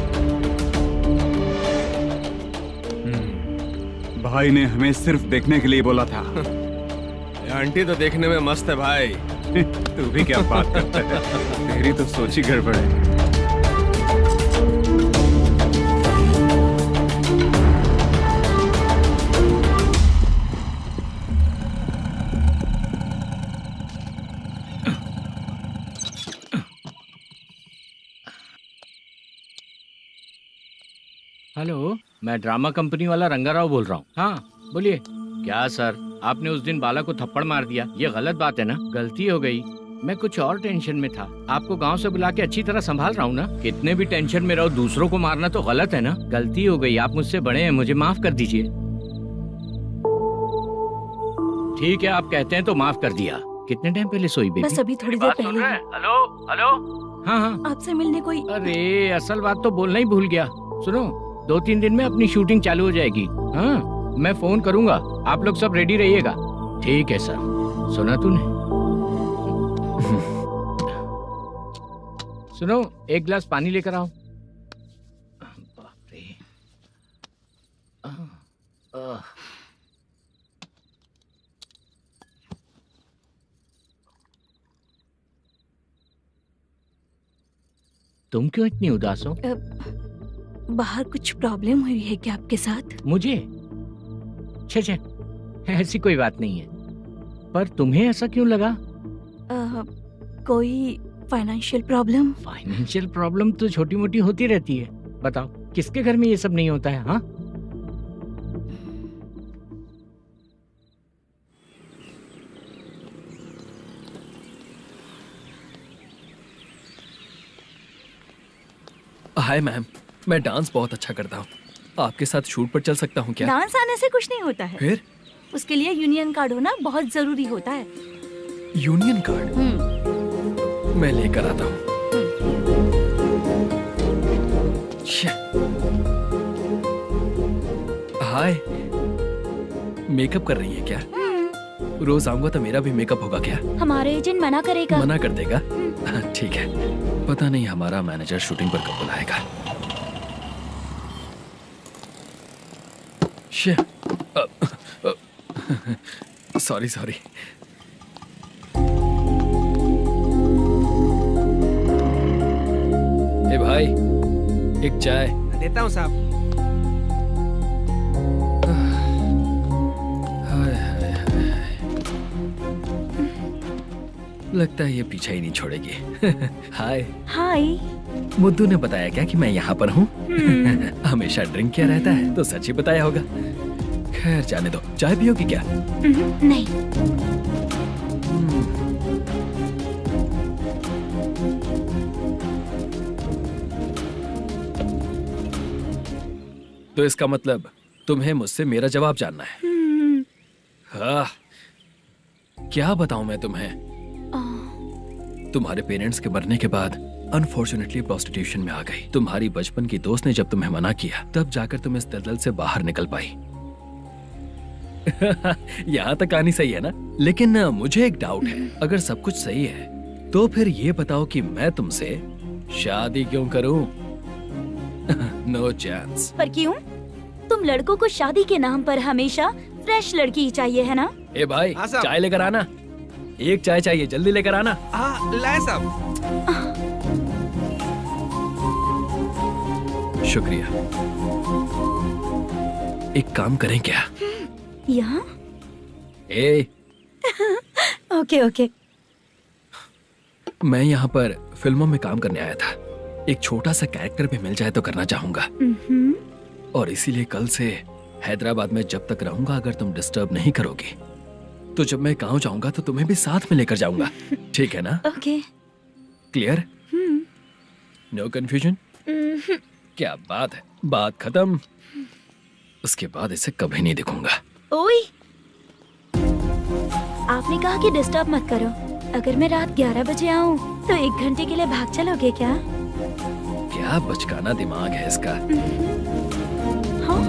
भाई ने हमें सिर्फ देखने के लिए बोला था। आंटी तो देखने में मस्त है भाई। तू भी क्या बात करता है? तेरी तो सोच ही गड़बड़ है। हेलो, मैं ड्रामा कंपनी वाला रंगाराव बोल रहा हूँ। हाँ बोलिए। क्या सर, आपने उस दिन बाला को थप्पड़ मार दिया, ये गलत बात है ना? गलती हो गई, मैं कुछ और टेंशन में था। आपको गांव से बुला के अच्छी तरह संभाल रहा हूँ ना। कितने भी टेंशन में रहो, दूसरों को मारना तो गलत है ना। गलती हो गई, आप मुझसे बड़े हैं, मुझे माफ कर दीजिए। ठीक है, आप कहते हैं तो माफ कर दिया। कितने टाइम पहले सोई बेबी? बस अभी थोड़ी देर पहले। Hello hello. हाँ हाँ, आपसे मिलने कोई। अरे असल बात तो बोलना ही भूल गया। सुनो, 2-3 दिन में अपनी शूटिंग चालू हो जाएगी। हाँ, मैं फोन करूंगा, आप लोग सब रेडी रहिएगा। ठीक है सर। सुना तूने? सुनो, एक गिलास पानी लेकर आओ। बाप रे। तुम क्यों इतनी उदास हो? बाहर कुछ प्रॉब्लम हुई है क्या आपके साथ? मुझे? छे, ऐसी कोई बात नहीं है। पर तुम्हें ऐसा क्यों लगा? कोई फाइनेंशियल प्रॉब्लम? फाइनेंशियल प्रॉब्लम तो छोटी मोटी होती रहती है। बताओ, किसके घर में ये सब नहीं होता है? हाँ, हाय मैम, मैं डांस बहुत अच्छा करता हूँ। आपके साथ शूट पर चल सकता हूँ क्या? डांस आने से कुछ नहीं होता है। फिर? उसके लिए यूनियन कार्ड होना बहुत जरूरी होता है। Union card? मैं लेकर आता हूँ। हाय, मेकअप कर रही है क्या? रोज आऊंगा तो मेरा भी मेकअप होगा क्या? हमारे एजेंट मना करेगा। मना कर देगा? ठीक है, पता नहीं हमारा मैनेजर शूटिंग पर कब बुलाएगा। Sorry sorry. ए भाई, एक चाय। देता हूँ साहब। लगता है ये पीछा ही नहीं छोड़ेगी। हाय। हाय। मुद्दू ने बताया क्या कि मैं यहाँ पर हूँ? हमेशा ड्रिंक किया रहता है तो सच ही बताया होगा। खैर जाने दो, चाय पियोगी क्या? नहीं। तो इसका मतलब तुम्हें मुझसे मेरा जवाब जानना है? हाँ, क्या बताऊं मैं तुम्हें? तुम्हारे पेरेंट्स के मरने के बाद अनफॉर्चुनेटली प्रोस्टिट्यूशन में आ गई। तुम्हारी बचपन की दोस्त ने जब तुम्हें मना किया, तब जाकर तुम इस दलदल से बाहर निकल पाई। यहाँ तक कहानी सही है ना, लेकिन मुझे एक डाउट है। अगर सब कुछ सही है तो फिर ये बताओ कि मैं तुमसे शादी क्यों करूं? No chance. पर क्यों? तुम लड़कों को शादी के नाम पर हमेशा फ्रेश लड़की ही चाहिए, है ना? ए भाई, हाँ साहब। चाय लेकर आना। एक चाय चाहिए, जल्दी लेकर आना। हाँ लाए साहब। शुक्रिया। एक काम करें क्या? यहाँ? ए, ओके ओके। मैं यहाँ पर फिल्मों में काम करने आया था। एक छोटा सा कैरेक्टर भी मिल जाए तो करना चाहूंगा, और इसीलिए कल से हैदराबाद में जब तक रहूंगा, अगर तुम डिस्टर्ब नहीं करोगी तो जब मैं गांव जाऊंगा तो तुम्हें भी साथ में लेकर जाऊंगा। ठीक है ना? ओके। क्लियर? No confusion? क्या बात है, बात खत्म। उसके बाद इसे कभी नहीं दिखूंगा। ओए, आपने कहा कि डिस्टर्ब मत करो। अगर मैं रात 11 बजे आऊँ तो 1 घंटे के लिए भाग चलोगे क्या? क्या बचकाना दिमाग है इसका। हाँ?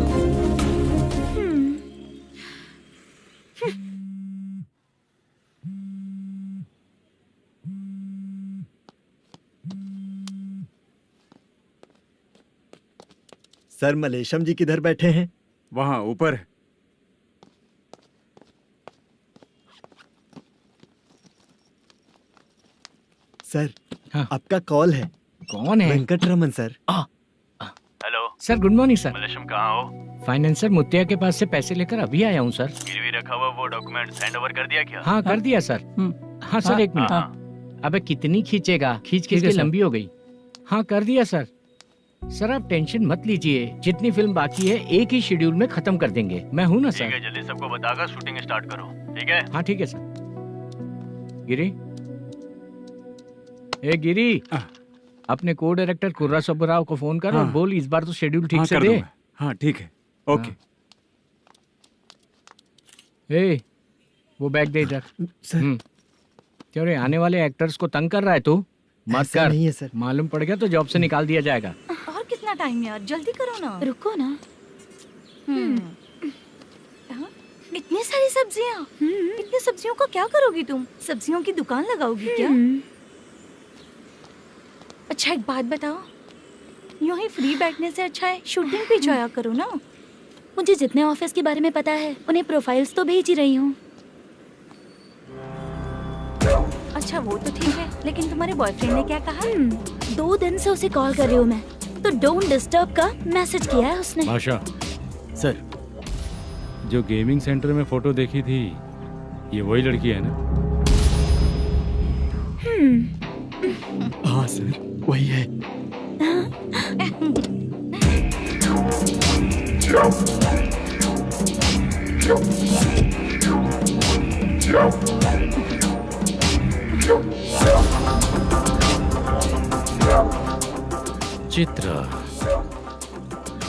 सर, मलेशम जी किधर बैठे हैं? वहाँ ऊपर। सर, हाँ। आपका कॉल है। कौन है? Venkataraman sir. Hello sir, good morning sir. Malesham, कहाँ हो? फाइनेंसर मुत्तिया के पास से पैसे लेकर अभी आया हूँ सर। गिरवी रखा हुआ वो डॉक्यूमेंट हैंड ओवर कर दिया क्या? हाँ, कर दिया सर। हाँ सर, 1 मिनट। अबे कितनी खींचेगा, खींच खींच के लंबी हो गई। हाँ, कर दिया सर। सर आप टेंशन मत लीजिए, जितनी फिल्म बाकी है एक ही शेड्यूल में खत्म कर देंगे। मैं हूँ ना ठीक सर। है, जल्दी सबको बताकर शूटिंग स्टार्ट करो। ठीक है? हाँ ठीक है सर। गिरी, ए गिरी, अपने को डायरेक्टर कुर्रा सुब्बराव को फोन कर और बोल इस बार तो शेड्यूल ठीक से दे। हाँ ठीक है, ओके। ए, वो बैग दे इधर। सर, क्यों रे, आने वाले एक्टर्स को तंग कर रहा है तू? मत ऐसा कर। नहीं है सर। मालूम पड़ गया तो जॉब से निकाल दिया जाएगा। और कितना टाइम यार, जल्दी करो ना। रुको ना। हाँ? इतनी सारी सब्जियाँ। इतनी सब्जियों को क्या करोगी तुम? सब्जियों की दुकान लगाओगी क्या? अच्छा एक बात बताओ, यूं ही फ्री बैठने से अच्छा है शूटिंग पे जाया करो ना। मुझे जितने ऑफिस के बारे में पता है उन्हें प्रोफाइल्स तो भेज ही रही हूँ। अच्छा वो तो ठीक है, लेकिन तुम्हारे बॉयफ्रेंड ने क्या कहा? 2 दिन से उसे कॉल कर रही हूँ मैं, तो डोंट डिस्टर्ब का मैसेज किया है उसने। भाषा, सर, जो गेमिंग सेंटर में फोटो देखी थी, ये वही लड़की है ना? हाँ सर, वही है। चित्रा,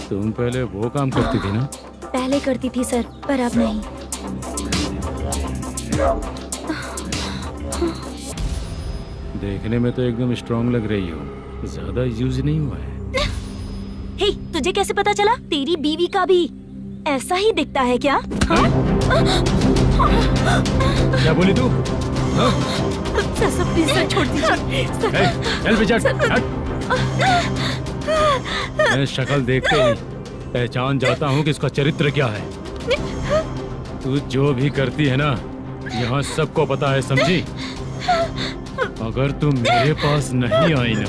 तुम पहले वो काम करती थी ना? पहले करती थी सर, पर अब नहीं। देखने में तो एकदम स्ट्रांग लग रही हो, ज्यादा यूज नहीं हुआ है। हे, तुझे कैसे पता चला? तेरी बीवी का भी ऐसा ही दिखता है क्या? हाँ? क्या बोली तू? सर प्लीज सर, छोड़ दीजिए। चल बेटा, मैं शक्ल देखते ही पहचान जाता हूँ कि इसका चरित्र क्या है। तू जो भी करती है ना, यहाँ सबको पता है, समझी? अगर तू मेरे पास नहीं आई ना।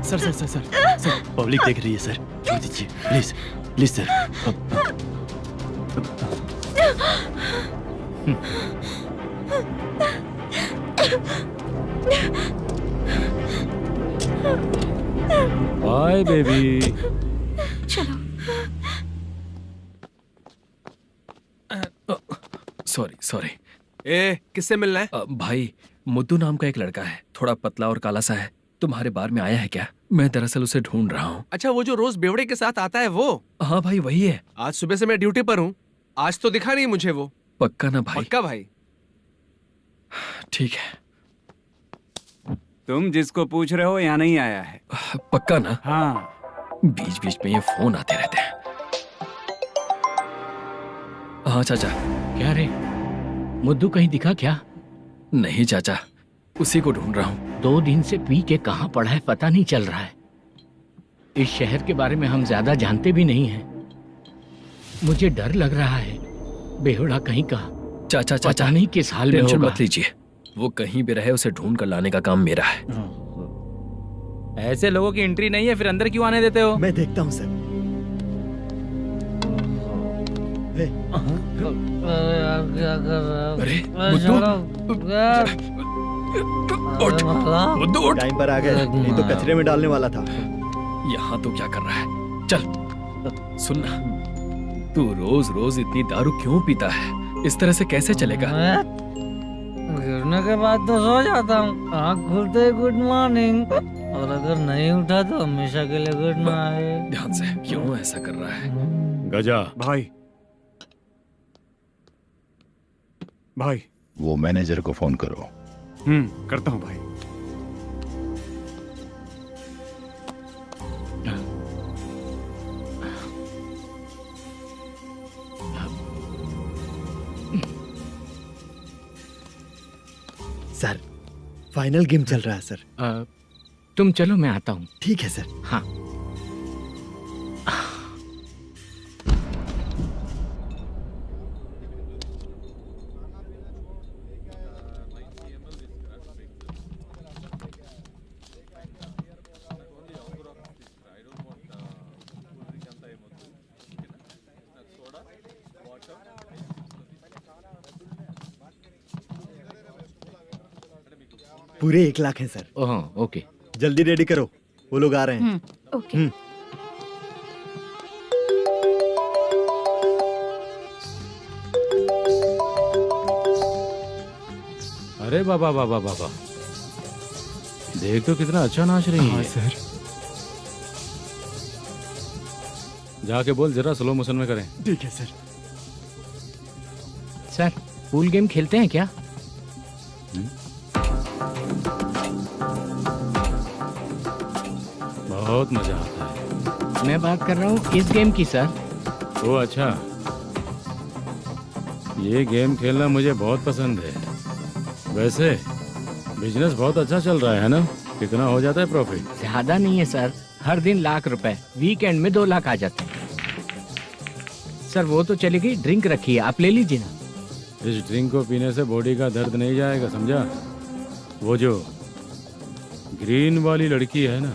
Sir sir sir sir sir, public देख रही है सर, छोड़ दीजिए please please sir. Bye baby. चलो। Sorry sorry. ए, किससे मिलना है? भाई, मुद्दू नाम का एक लड़का है, थोड़ा पतला और काला सा है। तुम्हारे बार में आया है क्या? मैं दरअसल उसे ढूंढ रहा हूँ। अच्छा, वो जो रोज बेवड़े के साथ आता है वो? हाँ भाई, वही है। आज सुबह से मैं ड्यूटी पर हूँ, आज तो दिखा नहीं मुझे वो। पक्का ना भाई? पक्का भाई। ठीक है। तुम जिसको पूछ रहे हो यहाँ नहीं आया है। पक्का ना? हाँ। बीच बीच में ये फोन आते रहते हैं। हाँ चाचा। क्या रे, मुद्दू कहीं दिखा क्या? नहीं चाचा, उसी को ढूंढ रहा हूँ। 2 दिन से पी के कहाँ पड़ा है पता नहीं चल रहा है। इस शहर के बारे में हम ज्यादा जानते भी नहीं हैं। मुझे डर लग रहा है, बेहुड़ा कहीं का। चाचा पता नहीं किस हाल में टेंशन होगा। मत लीजिए, वो कहीं भी रहे उसे ढूंढ कर लाने का काम मेरा है। ऐसे लोगों की एंट्री नहीं है, फिर अंदर क्यों आने देते हो? मैं देखता हूँ सर। अरे मुद्दू उठ। टाइम पर आ गए, नहीं तो कचरे में डालने वाला था। यहाँ तो क्या कर रहा है? चल सुनना, तू रोज रोज इतनी दारू क्यों पीता है? इस तरह से कैसे चलेगा? गिरने के बाद तो सो जाता हूँ, आँख खुलते ही गुड मॉर्निंग, और अगर नहीं उठा तो हमेशा के लिए गुड नाइट। ध्यान से, क्यों ऐसा कर रहा है? गजा भाई भाई वो मैनेजर को फोन करो। करता हूँ भाई। सर फाइनल गेम चल रहा है सर। तुम चलो, मैं आता हूँ। ठीक है सर। हाँ। पूरे 1 लाख हैं सर। ओह ओके, जल्दी रेडी करो, वो लोग आ रहे हैं। ओके। अरे बाबा बाबा बाबा, देख तो कितना अच्छा नाच रही है। सर जाके बोल जरा स्लो मोशन में करें। ठीक है सर। सर पूल गेम खेलते हैं क्या? बहुत मजा आता है। मैं बात कर रहा हूँ इस गेम की सर। ओ अच्छा, ये गेम खेलना मुझे बहुत पसंद है। वैसे बिजनेस बहुत अच्छा चल रहा है ना? कितना हो जाता है प्रॉफिट? ज्यादा नहीं है सर, हर दिन लाख रुपए, वीकेंड में 2 लाख आ जाते हैं। सर वो तो चलेगी, ड्रिंक रखी है, आप ले लीजिए ना। इस ड्रिंक को पीने से बॉडी का दर्द नहीं जाएगा, समझा? वो जो ग्रीन वाली लड़की है ना,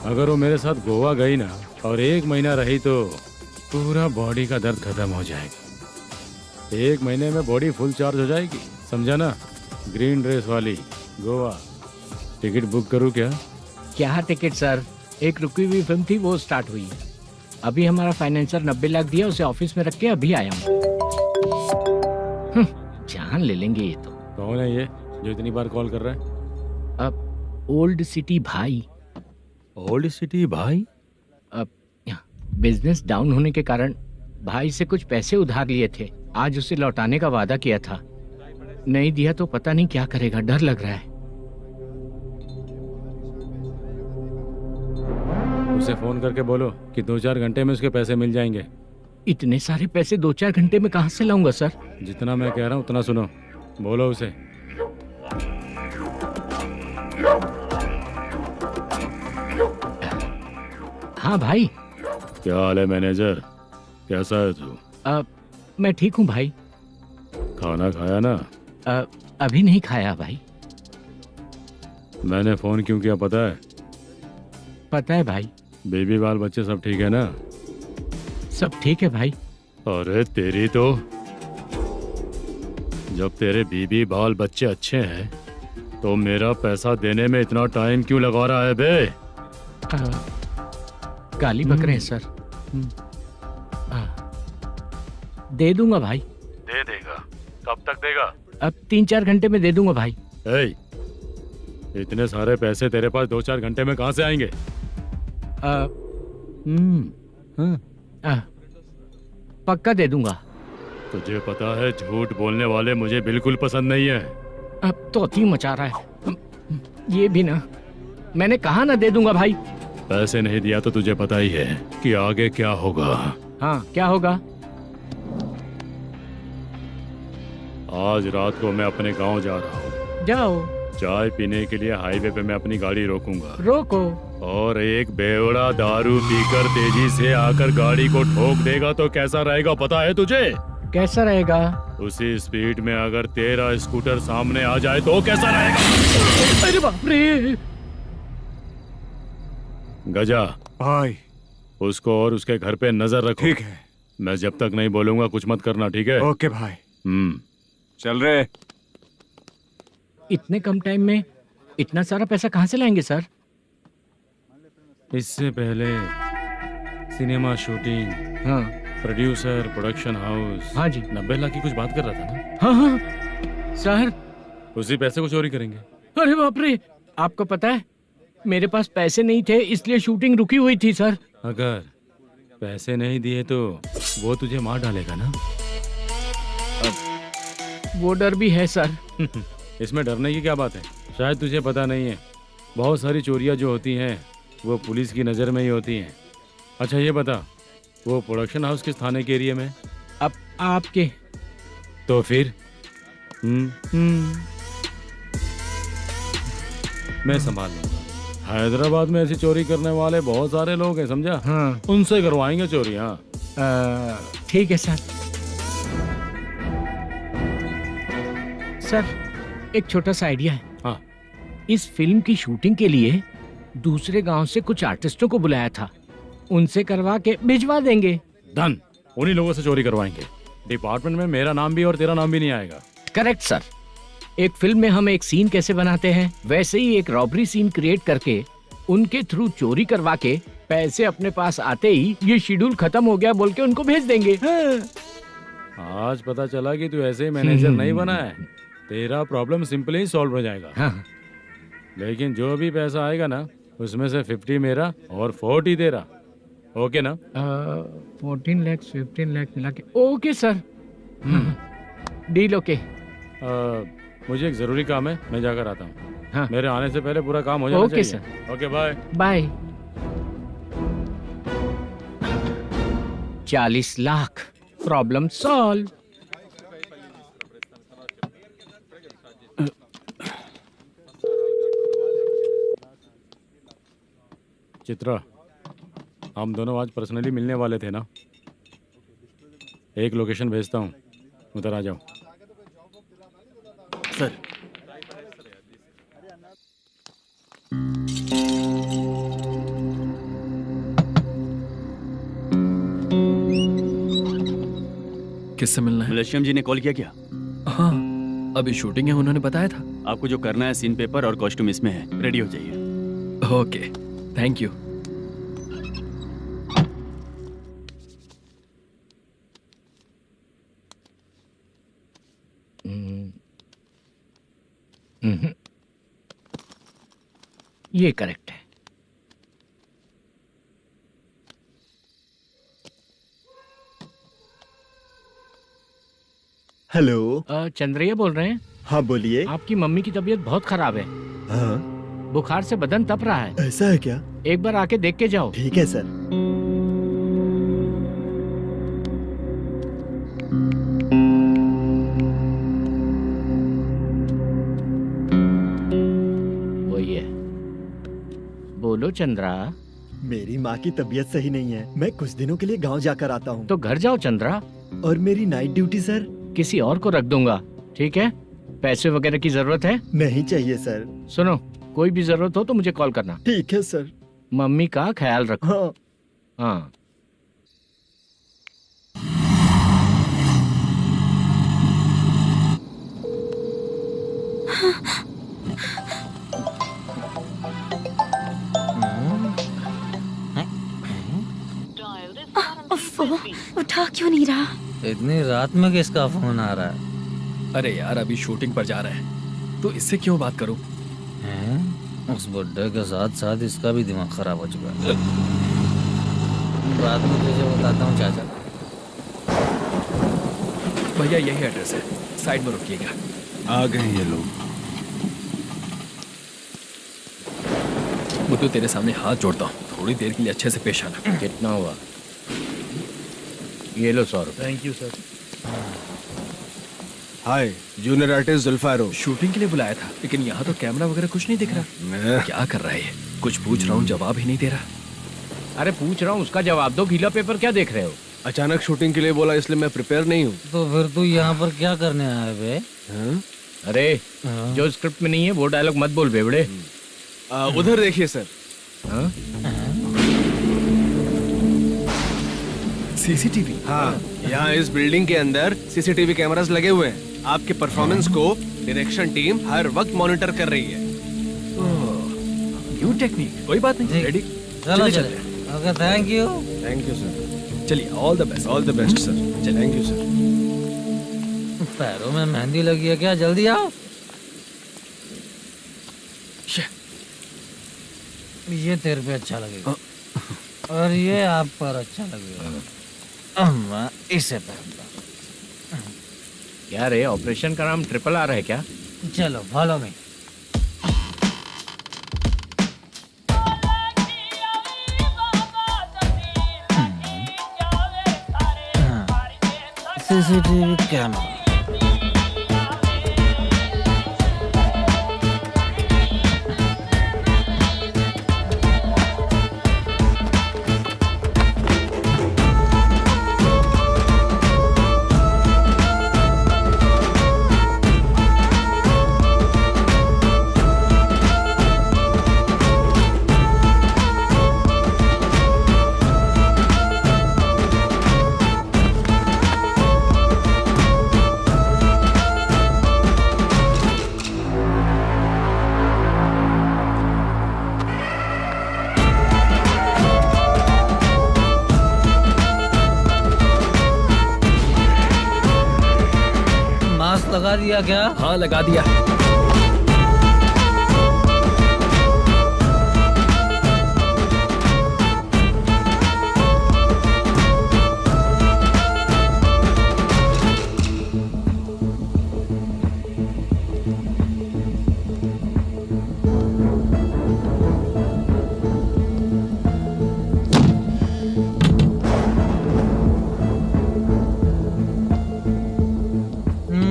अगर वो मेरे साथ गोवा गई ना और 1 महीना रही तो पूरा बॉडी का दर्द खत्म हो जाएगा। 1 महीने में बॉडी फुल चार्ज हो जाएगी, समझा ना? ग्रीन ड्रेस वाली गोवा। टिकट बुक करूँ क्या? क्या टिकट सर, एक रुकी हुई फिल्म थी, वो स्टार्ट हुई है। अभी हमारा फाइनेंसर 90 लाख दिया, उसे ऑफिस में रख के अभी आया हूँ। जान ले लेंगे ये तो। कौन है ये जो इतनी बार कॉल कर रहा है? अब ओल्ड सिटी भाई। ओल्ड सिटी भाई? अब बिजनेस डाउन होने के कारण भाई से कुछ पैसे उधार लिए थे, आज उसे लौटाने का वादा किया था। नहीं दिया तो पता नहीं क्या करेगा, डर लग रहा है। उसे फोन करके बोलो कि 2-4 घंटे में उसके पैसे मिल जाएंगे। इतने सारे पैसे 2-4 घंटे में कहाँ से लाऊंगा सर? जितना मैं कह रहा हूँ उतना सुनो, बोलो उसे। हाँ भाई। क्या हाल है मैनेजर, कैसा है तू? मैं ठीक हूँ भाई। खाना खाया ना? अभी नहीं खाया भाई। मैंने फोन क्यों किया पता है? पता है भाई। बेबी बाल बच्चे सब ठीक है ना? सब ठीक है भाई। अरे तेरी तो, जब तेरे बीबी बाल बच्चे अच्छे हैं तो मेरा पैसा देने में इतना टाइम क्यों लगा रहा है बे? गाली बक रहे हैं सर। दे दूंगा भाई। दे देगा? कब तक देगा? अब 3-4 घंटे में दे दूंगा भाई। इतने सारे पैसे तेरे पास 2-4 घंटे में कहाँ से आएंगे? पक्का दे दूंगा। तुझे पता है झूठ बोलने वाले मुझे बिल्कुल पसंद नहीं है। अब तोती मचा रहा है ये भी ना। मैंने कहा ना दे दूंगा भाई। पैसे नहीं दिया तो तुझे पता ही है कि आगे क्या होगा। हाँ क्या होगा? आज रात को मैं अपने गांव जा रहा हूँ। जाओ। चाय पीने के लिए हाईवे पे मैं अपनी गाड़ी रोकूंगा। रोको। और एक बेवड़ा दारू पीकर तेजी से आकर गाड़ी को ठोक देगा तो कैसा रहेगा पता है तुझे? कैसा रहेगा? उसी स्पीड में अगर तेरा स्कूटर सामने आ जाए तो कैसा रहेगा? अरे बाप रे। गजा भाई, उसको और उसके घर पे नजर रखो। ठीक है। मैं जब तक नहीं बोलूंगा कुछ मत करना, ठीक है? ओके भाई। चल रहे। इतने कम टाइम में इतना सारा पैसा कहाँ से लाएंगे सर? इससे पहले सिनेमा शूटिंग, हाँ, प्रोड्यूसर, प्रोडक्शन हाउस, हाँ जी, 90 लाख की कुछ बात कर रहा था ना? हाँ हाँ सर। उसी पैसे को चोरी करेंगे। अरे बाप रे, आपको पता है मेरे पास पैसे नहीं थे इसलिए शूटिंग रुकी हुई थी सर। अगर पैसे नहीं दिए तो वो तुझे मार डालेगा ना? वो डर भी है सर। इसमें डरने की क्या बात है? शायद तुझे पता नहीं है, बहुत सारी चोरियां जो होती हैं वो पुलिस की नज़र में ही होती हैं। अच्छा ये बता, वो प्रोडक्शन हाउस किस थाने के एरिया में? अब आपके। तो फिर मैं संभाल लूंगा। हैदराबाद में ऐसी चोरी करने वाले बहुत सारे लोग हैं, समझा? हाँ। उनसे करवाएंगे चोरी। हाँ ठीक है सर। सर एक छोटा सा आइडिया है। हाँ। इस फिल्म की शूटिंग के लिए दूसरे गांव से कुछ आर्टिस्टों को बुलाया था, उनसे करवा के भिजवा देंगे। डन, उन्हीं लोगों से चोरी करवाएंगे। डिपार्टमेंट में मेरा नाम भी और तेरा नाम भी नहीं आएगा। Correct sir. एक फिल्म में हम एक सीन कैसे बनाते हैं वैसे ही एक रॉबरी सीन क्रिएट करके उनके थ्रू चोरी करवा के पैसे अपने पास आते ही ये शेड्यूल खत्म हो गया बोल के उनको भेज देंगे। आज पता चला कि तू ऐसे ही मैनेजर नहीं बना है। तेरा प्रॉब्लम सिंपली ही सॉल्व हो जाएगा। हाँ। लेकिन जो भी पैसा आएगा ना उसमें से 50 मेरा और 40 तेरा। ओके ना? 14 लाख 15 लाख मिला के। Okay sir. Deal okay. मुझे एक जरूरी काम है, मैं जाकर आता हूँ। हाँ। मेरे आने से पहले पूरा काम हो जाना ओके चाहिए। Sir. Okay bye. Bye. 40 lakh, problem solve. Chitra, हम दोनों आज पर्सनली मिलने वाले थे ना? एक लोकेशन भेजता हूँ, उधर आ जाओ। सर किससे मिलना है? मलेशियम जी ने कॉल किया क्या? हाँ, अभी शूटिंग है, उन्होंने बताया था। आपको जो करना है, सीन पेपर और कॉस्ट्यूम इसमें है, रेडी हो जाइए। Okay, thank you. ये करेक्ट है। हेलो। चंद्रैया बोल रहे हैं? हाँ बोलिए। आपकी मम्मी की तबीयत बहुत खराब है। हाँ। बुखार से बदन तप रहा है। ऐसा है क्या? एक बार आके देख के जाओ। ठीक है सर। वही है। बोलो चंद्रा। मेरी माँ की तबीयत सही नहीं है, मैं कुछ दिनों के लिए गांव जाकर आता हूँ। तो घर जाओ चंद्रा। और मेरी नाइट ड्यूटी सर? किसी और को रख दूंगा, ठीक है? पैसे वगैरह की जरूरत है? नहीं चाहिए सर। सुनो, कोई भी जरूरत हो तो मुझे कॉल करना। ठीक है सर। मम्मी का ख्याल रखो। हाँ। हाँ। उठा क्यों नहीं रहा? इतनी रात में किसका फोन आ रहा है? अरे यार, अभी शूटिंग पर जा रहे हैं तो इससे क्यों बात करूं? उस बुड्ढे के साथ साथ इसका भी दिमाग खराब हो चुका है। रात में तुझे बताता हूँ चाचा। भैया यही एड्रेस है, साइड में रुकिएगा। आ गए ये लोग। मुझे तेरे सामने हाथ जोड़ता हूँ, थोड़ी देर के लिए अच्छे से पेश आना। कितना हुआ? ये लो 100 रुपए। Thank you sir. Hi, junior artist Zulfar हूँ। शूटिंग के लिए बुलाया था, लेकिन यहाँ तो कैमरा वगैरह कुछ नहीं दिख रहा। क्या कर रहा है ये? कुछ पूछ रहा हूँ, जवाब ही नहीं दे रहा। अरे पूछ रहा हूँ, उसका जवाब दो। गीला पेपर क्या देख रहे हो? अचानक शूटिंग के लिए बोला, इसलिए मैं प्रिपेयर नहीं हूँ। तो फिर तू यहाँ पर क्या करने आया बे? अरे जो स्क्रिप्ट में नहीं है वो डायलॉग मत बोल बेवड़े। उधर देखिए सर। सीसीटीवी? हाँ, यहाँ इस बिल्डिंग के अंदर सीसीटीवी कैमरास लगे हुए हैं। आपके परफॉर्मेंस को डायरेक्शन टीम हर वक्त मॉनिटर कर रही है। न्यू टेक्निक, कोई बात नहीं। रेडी? चलो चले। Okay, thank you sir. चलिए, all the best. All the best sir. Thank you sir. पैरों में मेहंदी लगी है क्या? जल्दी आओ। ये तेरे पे अच्छा लगेगा और ये आप पर अच्छा लगेगा। मैं इसे पहनता। क्या रे, ऑपरेशन का नाम ट्रिपल आर है क्या? चलो फॉलो मी। CCTV camera. लगा दिया क्या? हाँ, लगा दिया।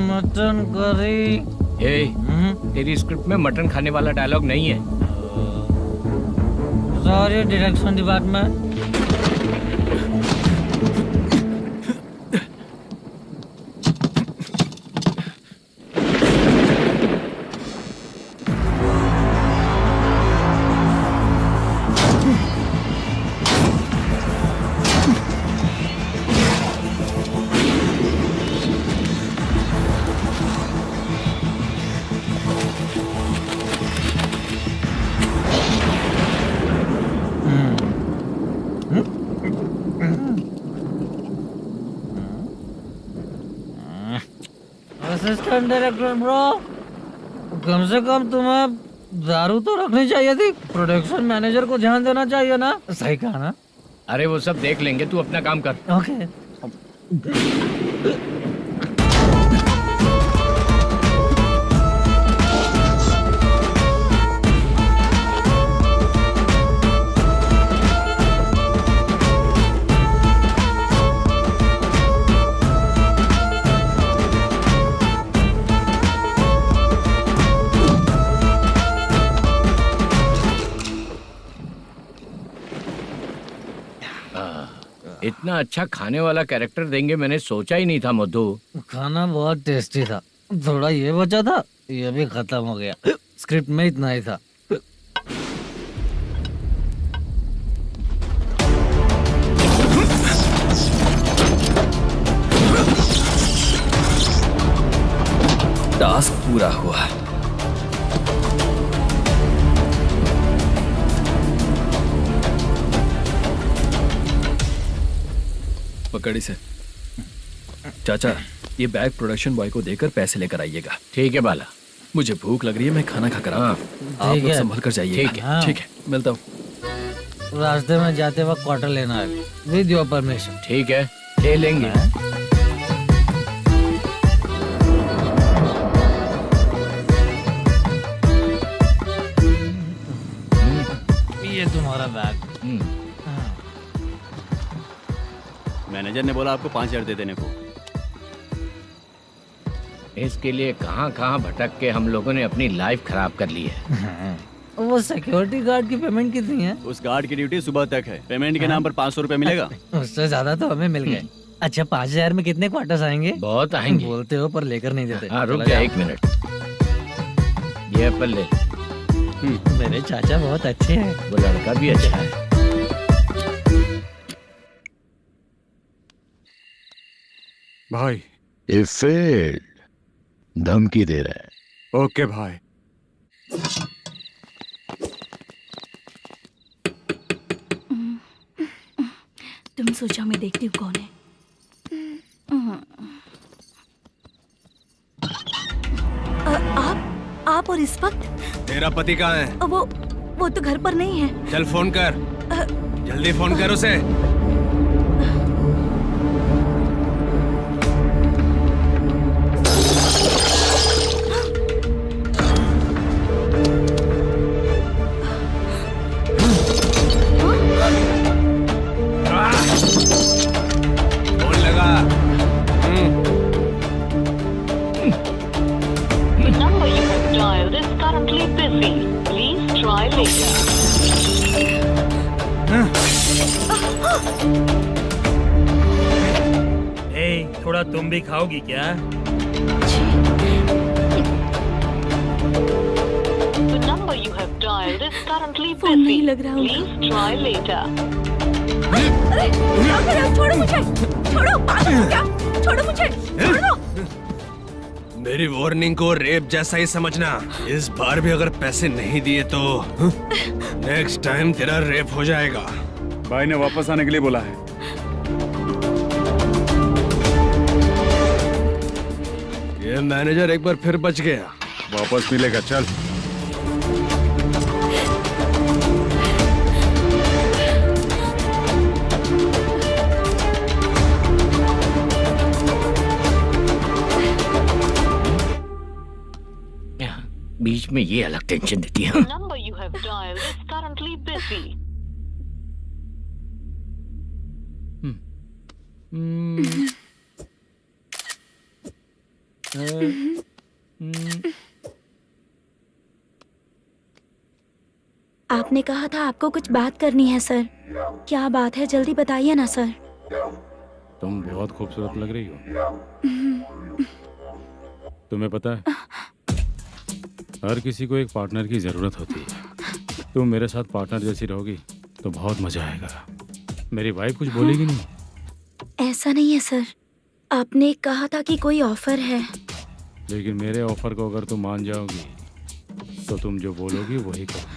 Mutton curry. तेरी स्क्रिप्ट में मटन खाने वाला डायलॉग नहीं है। Sorry direction department. Assistant director bro, कम से कम तुम्हें दारू तो रखनी चाहिए थी। प्रोडक्शन मैनेजर को ध्यान देना चाहिए ना। सही कहा ना? अरे वो सब देख लेंगे, तू अपना काम कर। ओके। इतना अच्छा खाने वाला कैरेक्टर देंगे मैंने सोचा ही नहीं था मधु। खाना बहुत टेस्टी था। थोड़ा ये बचा था, ये भी खत्म हो गया। स्क्रिप्ट में इतना ही था। टास्क पूरा हुआ। पकड़ी से। चाचा, ये बैग प्रोडक्शन बॉय को देकर पैसे लेकर आइएगा। ठीक है बाला। मुझे भूख लग रही है, मैं खाना खाकर आता हूँ। आप लोग संभल कर जाइए। ठीक है, मिलता हूँ। रास्ते में जाते वक्त क्वार्टर लेना है, विद योर परमिशन। ठीक है, ले लेंगे। ये तुम्हारा बैग। मैनेजर ने बोला आपको 5,000 दे देने को। इसके लिए कहाँ कहाँ भटक के हम लोगों ने अपनी लाइफ खराब कर ली है। वो सिक्योरिटी गार्ड की पेमेंट कितनी है? उस गार्ड की ड्यूटी सुबह तक है। पेमेंट के नाम पर 500 रुपए मिलेगा। उससे ज्यादा तो हमें मिल गए। अच्छा 5000 में कितने क्वार्टर्स आएंगे? बहुत आएंगे। बोलते हो पर लेकर नहीं देते। हाँ रुक जा 1 मिनट, ये एप्पल ले। मेरे चाचा बहुत अच्छे हैं। वो लड़का भी अच्छा है। भाई ये फेल्ड धमकी दे रहा है। ओके भाई। तुम सोचो मैं देखती हूँ कौन है। आप और इस वक्त? तेरा पति कहाँ है? वो तो घर पर नहीं है। चल फोन कर, जल्दी फोन कर उसे। फोन लगा। number you have dialed is currently busy. Please try later. थोड़ा तुम भी खाओगी क्या? The number you have dialed is currently phone नहीं busy. लग रहा Please try later. अरे क्या कर रहे हो? छोड़ो मुझे, छोड़ो, पागल हो क्या? छोड़ो मुझे, छोड़ो। मेरी वार्निंग को रेप जैसा ही समझना। इस बार भी अगर पैसे नहीं दिए तो नेक्स्ट टाइम तेरा रेप हो जाएगा। भाई ने वापस आने के लिए बोला है। ये मैनेजर एक बार फिर बच गया। वापस मिलेगा, चल। बीच में ये अलग टेंशन देती है। The number you have dialed is currently busy. आपने कहा था आपको कुछ बात करनी है सर। क्या बात है, जल्दी बताइए ना सर। तुम बहुत खूबसूरत लग रही हो। तुम्हें पता है हर किसी को एक पार्टनर की जरूरत होती है। तुम मेरे साथ पार्टनर जैसी रहोगी तो बहुत मजा आएगा। मेरी वाइफ कुछ बोलेगी नहीं? ऐसा नहीं है सर, आपने कहा था कि कोई ऑफर है। लेकिन मेरे ऑफर को अगर तुम मान जाओगी तो तुम जो बोलोगी वही करो।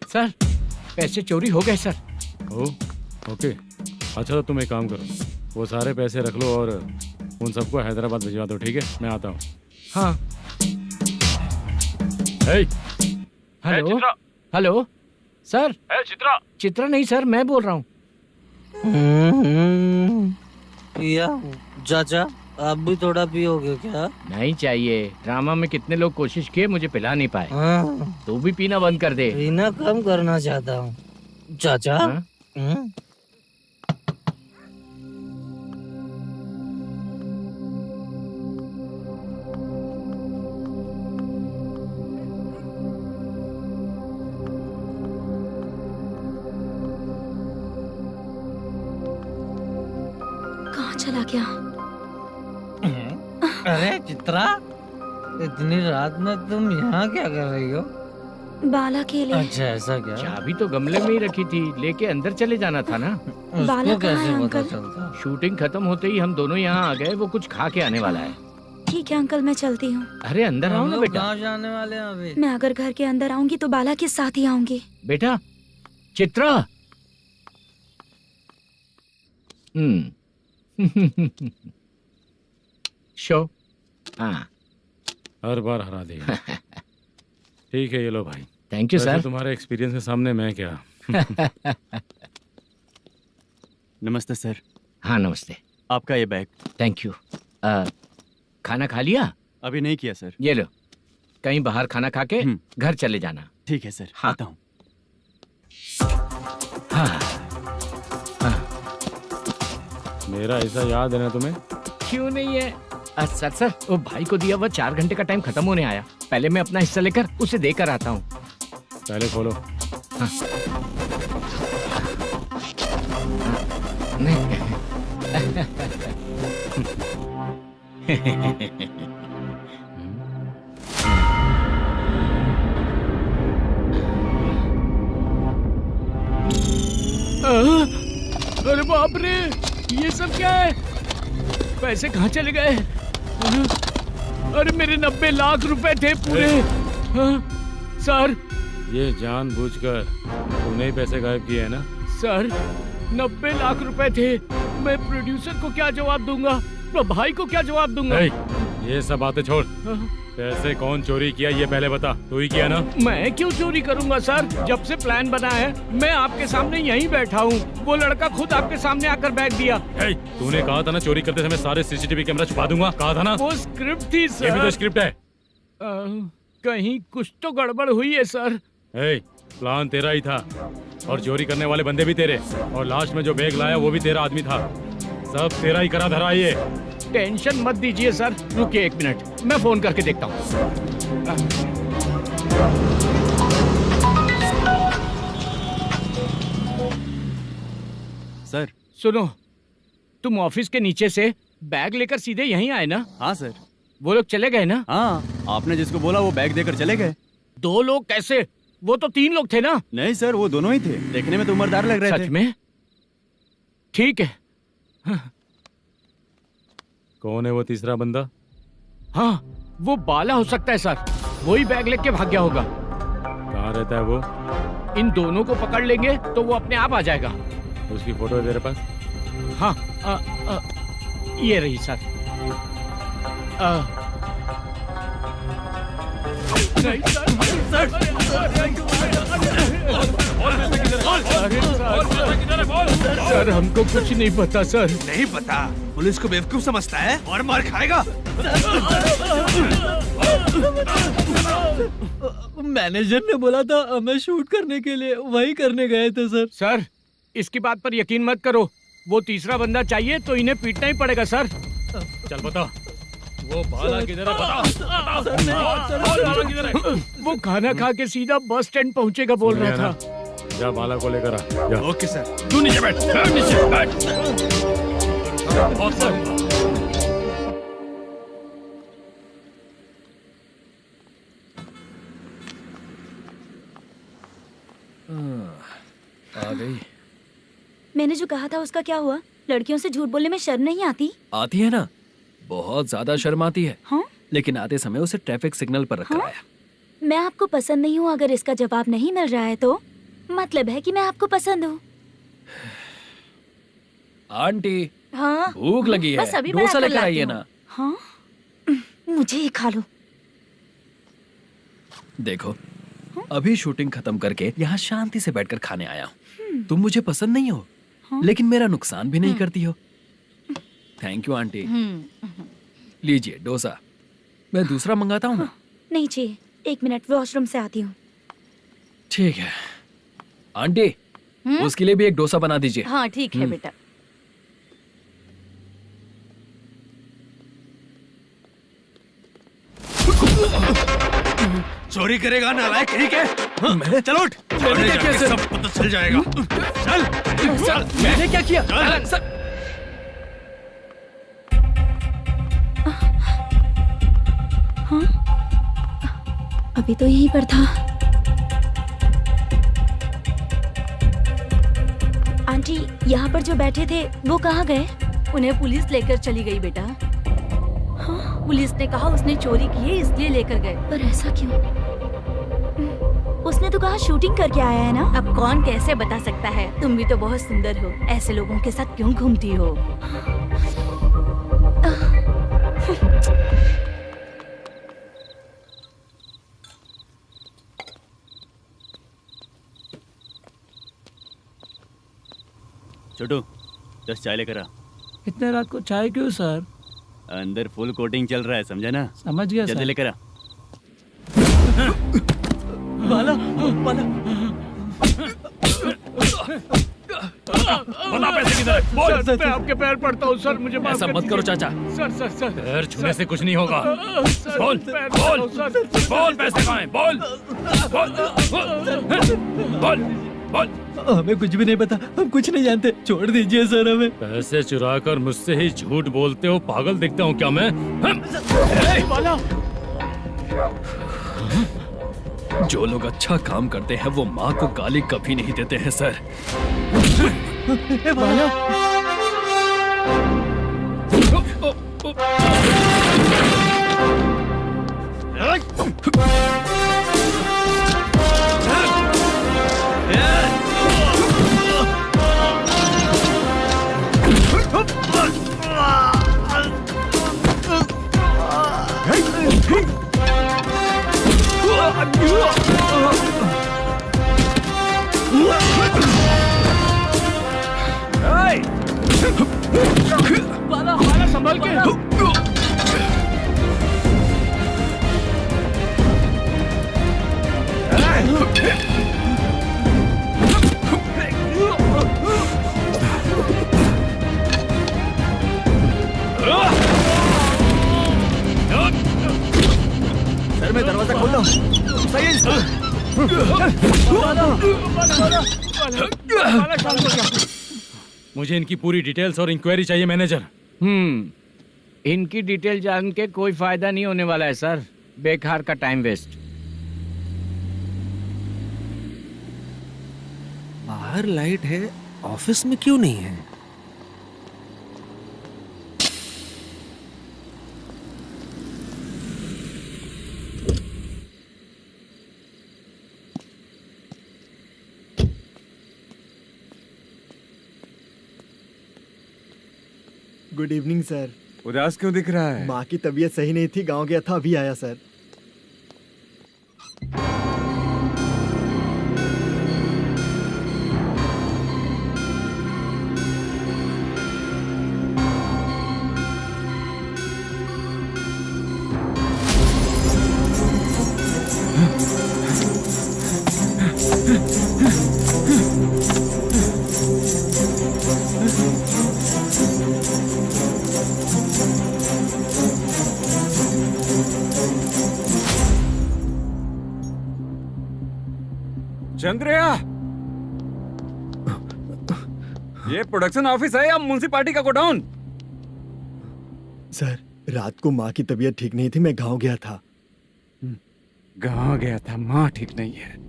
सर पैसे चोरी हो गए सर। ओके अच्छा तो तुम एक काम करो, वो सारे पैसे रख लो और उन सबको हैदराबाद भिजवा दो, ठीक है? मैं आता हूँ। हाँ। Hello hello sir. Chitra? Chitra नहीं सर, मैं बोल रहा हूँ। या चाचा आप भी थोड़ा पियोगे क्या? नहीं चाहिए। ड्रामा में कितने लोग कोशिश किए, मुझे पिला नहीं पाए। तू भी पीना बंद कर दे। पीना कम करना चाहता हूँ चाचा। कहाँ चला गया? अरे चित्रा, इतनी रात में तुम यहाँ क्या कर रही हो? बाला के लिए। अच्छा ऐसा क्या? चाबी तो गमले में ही रखी थी, लेके अंदर चले जाना था ना। बाला उसको कहाँ है कैसे पता अंकल? चलता? शूटिंग खत्म होते ही हम दोनों यहाँ आ गए। वो कुछ खा के आने वाला है। ठीक है अंकल, मैं चलती हूँ। अरे अंदर आओ हम ना लोग बेटा। कहाँ जाने वाले हैं अभी? मैं अगर घर के अंदर आऊंगी तो बाला के साथ ही आऊंगी। बेटा चित्रा। शो। हाँ हर बार हरा देगा। ठीक है ये लो भाई। Thank you sir. तुम्हारे एक्सपीरियंस के सामने मैं क्या। नमस्ते सर। हाँ नमस्ते। आपका ये बैग। Thank you. खाना खा लिया? अभी नहीं किया सर। ये लो, कहीं बाहर खाना खा के घर चले जाना। ठीक है सर। हाँ। आता हूँ। मेरा ऐसा याद है ना तुम्हें? क्यों नहीं है? सर वो भाई को दिया हुआ 4 घंटे का टाइम खत्म होने आया। पहले मैं अपना हिस्सा लेकर उसे देकर आता हूँ। पहले खोलो। हाँ। अरे बाप रे, ये सब क्या है? पैसे कहाँ चले गए? अरे मेरे 90 लाख रुपए थे पूरे। सर, ये जानबूझकर तूने ही पैसे गायब किए हैं ना? सर 90 लाख रुपए थे। मैं प्रोड्यूसर को क्या जवाब दूंगा? तो भाई को क्या जवाब दूंगा? ये सब बातें छोड़। पैसे कौन चोरी किया ये पहले बता। तू ही किया ना? मैं क्यों चोरी करूंगा सर? जब से प्लान बना है मैं आपके सामने यहीं बैठा हूँ। वो लड़का खुद आपके सामने आकर बैग दिया। तूने कहा था ना चोरी करते समय सारे सीसीटीवी कैमरा छुपा दूंगा, कहा था ना? वो स्क्रिप्ट थी सर। ये भी तो स्क्रिप्ट है। कहीं कुछ तो गड़बड़ हुई है सर। प्लान तेरा ही था और चोरी करने वाले बंदे भी तेरे, और लास्ट में जो बैग लाया वो भी तेरा आदमी था। सब तेरा ही करा धरा ये। टेंशन मत दीजिए सर। रुकिए 1 मिनट, मैं फोन करके देखता हूँ। सर सुनो, तुम ऑफिस के नीचे से बैग लेकर सीधे यहीं आए ना? हाँ सर। वो लोग चले गए ना? हाँ, आपने जिसको बोला वो बैग देकर चले गए। 2 लोग कैसे? वो तो 3 लोग थे ना? नहीं सर, वो दोनों ही थे। देखने में तो उम्रदार लग रहे थे। सच में? ठीक है। कौन है वो तीसरा बंदा? हाँ, वो बाला हो सकता है सर। वही बैग लेके भाग गया होगा। कहाँ रहता है वो? इन दोनों को पकड़ लेंगे तो वो अपने आप आ जाएगा। उसकी फोटो है तेरे पास? हाँ, ये रही सर। नहीं सर, हमको कुछ नहीं पता सर। नहीं पता? पुलिस को बेवकूफ समझता है और मार खाएगा। मैनेजर ने बोला था हमें शूट करने के लिए, वही करने गए थे सर। सर, इसकी बात पर यकीन मत करो। वो तीसरा बंदा चाहिए तो इन्हें पीटना ही पड़ेगा सर। चल बता, वो बाला किधर है? बता। वो खाना खा के सीधा बस स्टैंड पहुंचेगा बोल रहा था। जा बाला को लेकर आ। जा। Okay sir. तू नीचे बैठ। नीचे बैठ। आ गई। मैंने जो कहा था उसका क्या हुआ? लड़कियों से झूठ बोलने में शर्म नहीं आती? आती है ना, बहुत ज्यादा शर्म आती है। हाँ? लेकिन आते समय उसे ट्रैफिक सिग्नल पर रखा है। मैं आपको पसंद नहीं हूँ अगर इसका जवाब नहीं मिल रहा है तो मतलब है कि मैं आपको पसंद हूँ। आंटी, हाँ? भूख लगी है, बस अभी डोसा बनाकर लेकर लाती आइए हूँ। ना। हाँ? मुझे ही खा लो। देखो, अभी शूटिंग खत्म करके यहाँ शांति से बैठकर खाने आया हूँ। तुम मुझे पसंद नहीं हो, लेकिन मेरा नुकसान भी नहीं करती हो। Thank you aunty. लीजिए डोसा। मैं दूसरा मंगाता हूँ ना? नहीं चाहिए, 1 मिनट वॉशरूम से आती हूँ। ठीक है आंटी, उसके लिए भी एक डोसा बना दीजिए। हाँ ठीक है बेटा। चोरी करेगा नालायक कहीं के? चल उठ। मैंने क्या किया सर? सब पता चल जाएगा। चल। सर, मैंने क्या किया? सर, हाँ? अभी तो यहीं पर था। आंटी, यहाँ पर जो बैठे थे वो कहाँ गए? उन्हें पुलिस लेकर चली गई बेटा। हाँ? पुलिस ने कहा उसने चोरी की है इसलिए लेकर गए। पर ऐसा क्यों? उसने तो कहा शूटिंग करके आया है ना। अब कौन कैसे बता सकता है? तुम भी तो बहुत सुंदर हो, ऐसे लोगों के साथ क्यों घूमती हो? छोटू 10 चाय लेकर आ। इतने रात को चाय क्यों सर? अंदर फुल कोटिंग चल रहा है, समझा ना? समझ गया जल्दी सर। लेकर आ। बाला, बाला। किधर है? बोल। सर, मैं आपके पैर पड़ता हूँ सर, मुझे माफ ऐसा कर मत करो दीजिए। चाचा। सर पैर छूने से कुछ नहीं होगा। सर, बोल पैर बोल पड़ता हूँ, सर। बोल, पैसे कहाँ हैं? बोल बोल बोल बोल। हमें कुछ भी नहीं पता, हम कुछ नहीं जानते, छोड़ दीजिए सर हमें। पैसे चुरा कर मुझसे ही झूठ बोलते हो, पागल दिखता हूँ क्या मैं? जो लोग अच्छा काम करते हैं वो माँ को गाली कभी नहीं देते हैं सर। बाला संभाल के। सर मैं दरवाजा खोलता हूँ। सही है मुझे इनकी पूरी डिटेल्स और इंक्वायरी चाहिए मैनेजर। इनकी डिटेल जान के कोई फायदा नहीं होने वाला है सर, बेकार का टाइम वेस्ट। बाहर लाइट है, ऑफिस में क्यों नहीं है? Good evening sir. उदास क्यों दिख रहा है? माँ की तबीयत सही नहीं थी, गांव गया था, अभी आया सर। चंद्रया, ये प्रोडक्शन ऑफिस है या म्युनिसिपालिटी का गोडाउन? सर रात को माँ की तबीयत ठीक नहीं थी, मैं गांव गया था। गांव गया था, माँ ठीक नहीं है।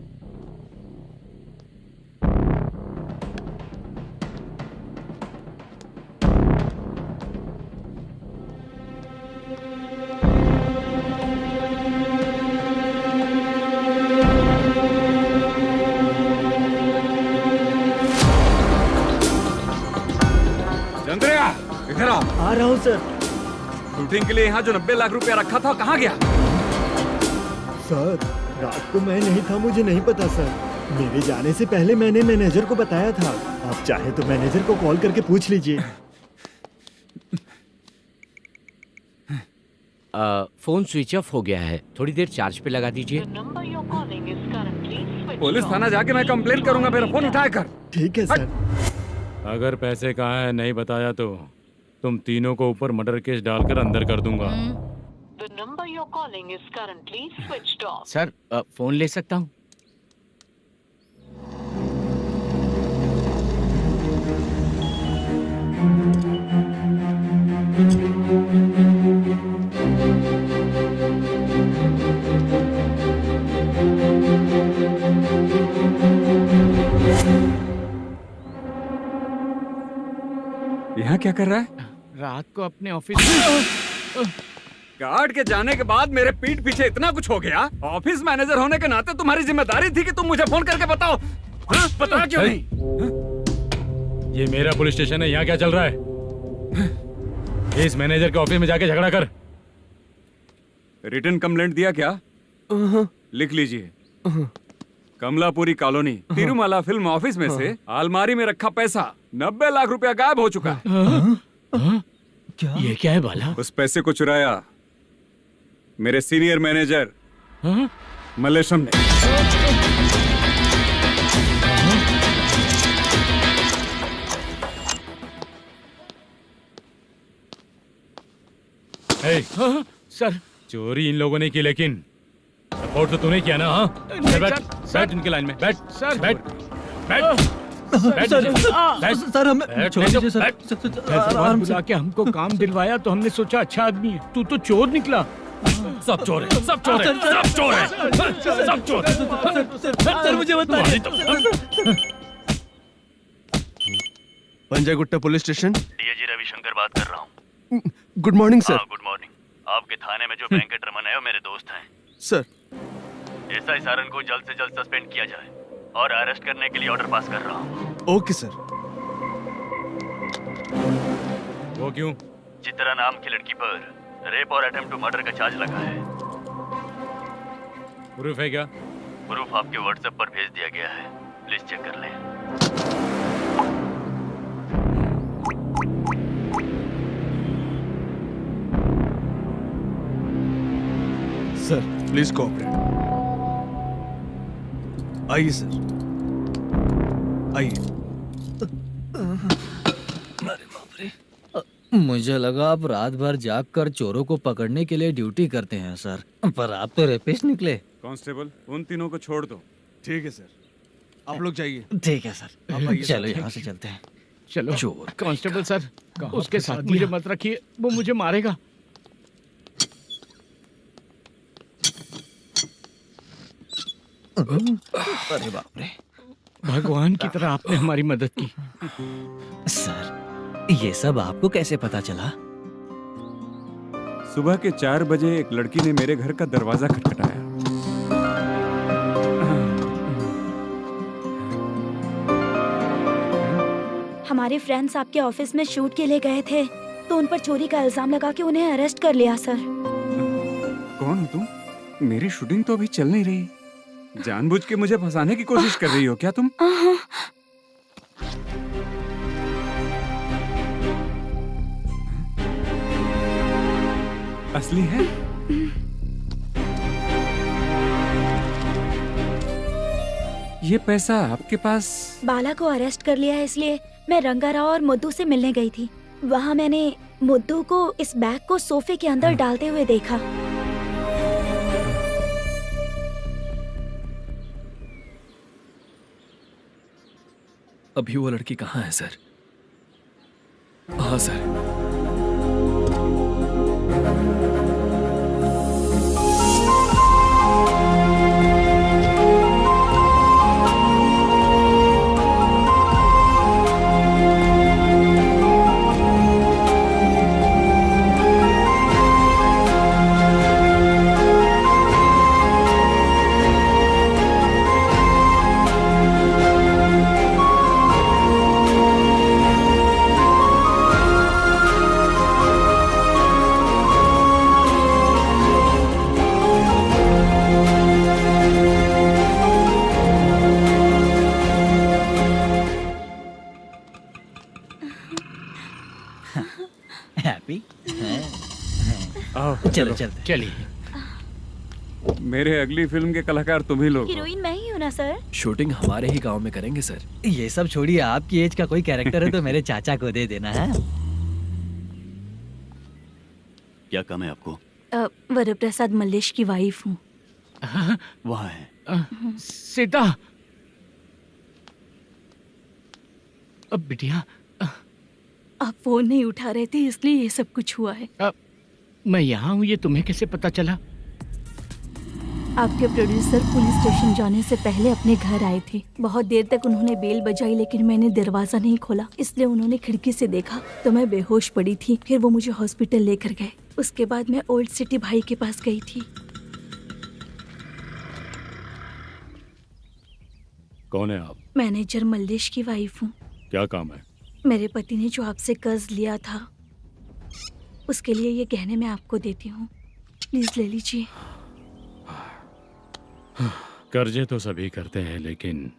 चंद्रया, इधर आओ। आ रहा हूँ सर। शूटिंग के लिए यहाँ जो 90 लाख रुपया रखा था कहाँ गया? सर रात को मैं नहीं था, मुझे नहीं पता सर। मेरे जाने से पहले मैंने मैनेजर को बताया था। आप चाहे तो मैनेजर को कॉल करके पूछ लीजिए। फोन स्विच ऑफ हो गया है, थोड़ी देर चार्ज पे लगा दीजिए। पुलिस थाना जाके मैं कंप्लेंट करूंगा, मेरा फोन उठाया कर। ठीक है सर। अगर पैसे कहाँ है नहीं बताया तो तुम तीनों को ऊपर मर्डर केस डालकर अंदर कर दूंगा। सर फोन ले सकता हूँ? यहाँ क्या कर रहा है? रात को अपने ऑफिस गार्ड के जाने के बाद मेरे पीठ पीछे इतना कुछ हो गया। ऑफिस मैनेजर होने के नाते तुम्हारी जिम्मेदारी थी कि तुम मुझे फोन करके बताओ। हाँ? बता क्यों नहीं? ये मेरा पुलिस स्टेशन है, यहाँ क्या चल रहा है? इस मैनेजर के ऑफिस में जाके झगड़ा कर। रिटन कंप्लेंट दिया क्या? लिख लीजिए। Kamalapuri colony, Tirumala film office में से अलमारी में रखा पैसा 90 लाख रुपया गायब हो चुका है। क्या? ये क्या है बाला? उस पैसे को चुराया मेरे सीनियर मैनेजर मल्लेशम ने। ए, हाँ, सर चोरी इन लोगों ने की, लेकिन सपोर्ट तो तूने किया ना? हाँ, चल बैठ, बैठ इनके लाइन में, बैठ, सर बैठ, बैठ, बैठ, सर हमें बैठ, छोड़ दीजिए सर। आराम बुला के हमको काम दिलवाया तो हमने सोचा अच्छा आदमी है, तू तो चोर निकला। सब चोर है, सब चोर है, सब चोर है, सब चोर है। सर मुझे बताइए। Panjagutta police station. DIG Ravishankar बात कर रहा हूँ। Good morning sir. Good morning. आपके थाने में जो वेंकट रमन है वो मेरे दोस्त हैं। सर एसआई सारन को जल्द से जल्द सस्पेंड किया जाए और अरेस्ट करने के लिए ऑर्डर पास कर रहा हूँ। Okay sir. वो क्यों? चित्रा नाम की लड़की पर रेप और अटेम्प्ट टू मर्डर का चार्ज लगा है। प्रूफ है क्या? प्रूफ आपके व्हाट्सएप पर भेज दिया गया है, प्लीज चेक कर लें। Sir please cooperate. आइए सर, आइए। मुझे लगा आप रात भर जाग कर चोरों को पकड़ने के लिए ड्यूटी करते हैं सर, पर आप तो रेपिस्ट निकले। कांस्टेबल, उन तीनों को छोड़ दो। ठीक है सर, आप लोग जाइए। ठीक है सर, आप आइए। चलो यहाँ से चलते हैं। चलो चोर कांस्टेबल सर, उसके साथ मुझे मत रखिए, वो मुझे मारेगा। अरे बाप रे, भगवान की तरह आपने हमारी मदद की। सर ये सब आपको कैसे पता चला? सुबह के 4 बजे एक लड़की ने मेरे घर का दरवाजा खटखटाया। हमारे फ्रेंड्स आपके ऑफिस में शूट के लिए गए थे तो उन पर चोरी का इल्जाम लगा के उन्हें अरेस्ट कर लिया सर। कौन हो तुम? मेरी शूटिंग तो अभी चल नहीं रही। जानबूझ के मुझे फंसाने की कोशिश कर रही हो क्या तुम? असली है? ये पैसा आपके पास? बाला को अरेस्ट कर लिया है इसलिए मैं रंगाराव और मुद्दू से मिलने गई थी। वहाँ मैंने मुद्दू को इस बैग को सोफे के अंदर डालते हुए देखा। अभी वो लड़की कहाँ है सर? हाँ सर। हैप्पी? चलो चलते। चलिए। मेरे अगली फिल्म के कलाकार तुम ही लोग हो। हीरोइन मैं ही हूँ ना सर। शूटिंग हमारे ही गांव में करेंगे सर। ये सब छोड़िए, आपकी एज का कोई कैरेक्टर है तो मेरे चाचा को दे देना है। क्या काम है आपको? वरप्रसाद मल्लेश की वाइफ हूँ। वहाँ है। सीता। अब बिटिया, आप फोन नहीं उठा रहे थे इसलिए ये सब कुछ हुआ है। मैं यहाँ हूँ, ये तुम्हें कैसे पता चला? आपके प्रोड्यूसर पुलिस स्टेशन जाने से पहले अपने घर आए थे। बहुत देर तक उन्होंने बेल बजाई लेकिन मैंने दरवाजा नहीं खोला, इसलिए उन्होंने खिड़की से देखा तो मैं बेहोश पड़ी थी। फिर वो मुझे हॉस्पिटल लेकर गए। उसके बाद मैं ओल्ड सिटी भाई के पास गई थी। कौन है आप? मैनेजर मल्लेश की वाइफ हूँ। क्या काम है? मेरे पति ने जो आपसे कर्ज लिया था उसके लिए ये गहने मैं आपको देती हूँ, प्लीज ले लीजिए। कर्जे तो सभी करते हैं, लेकिन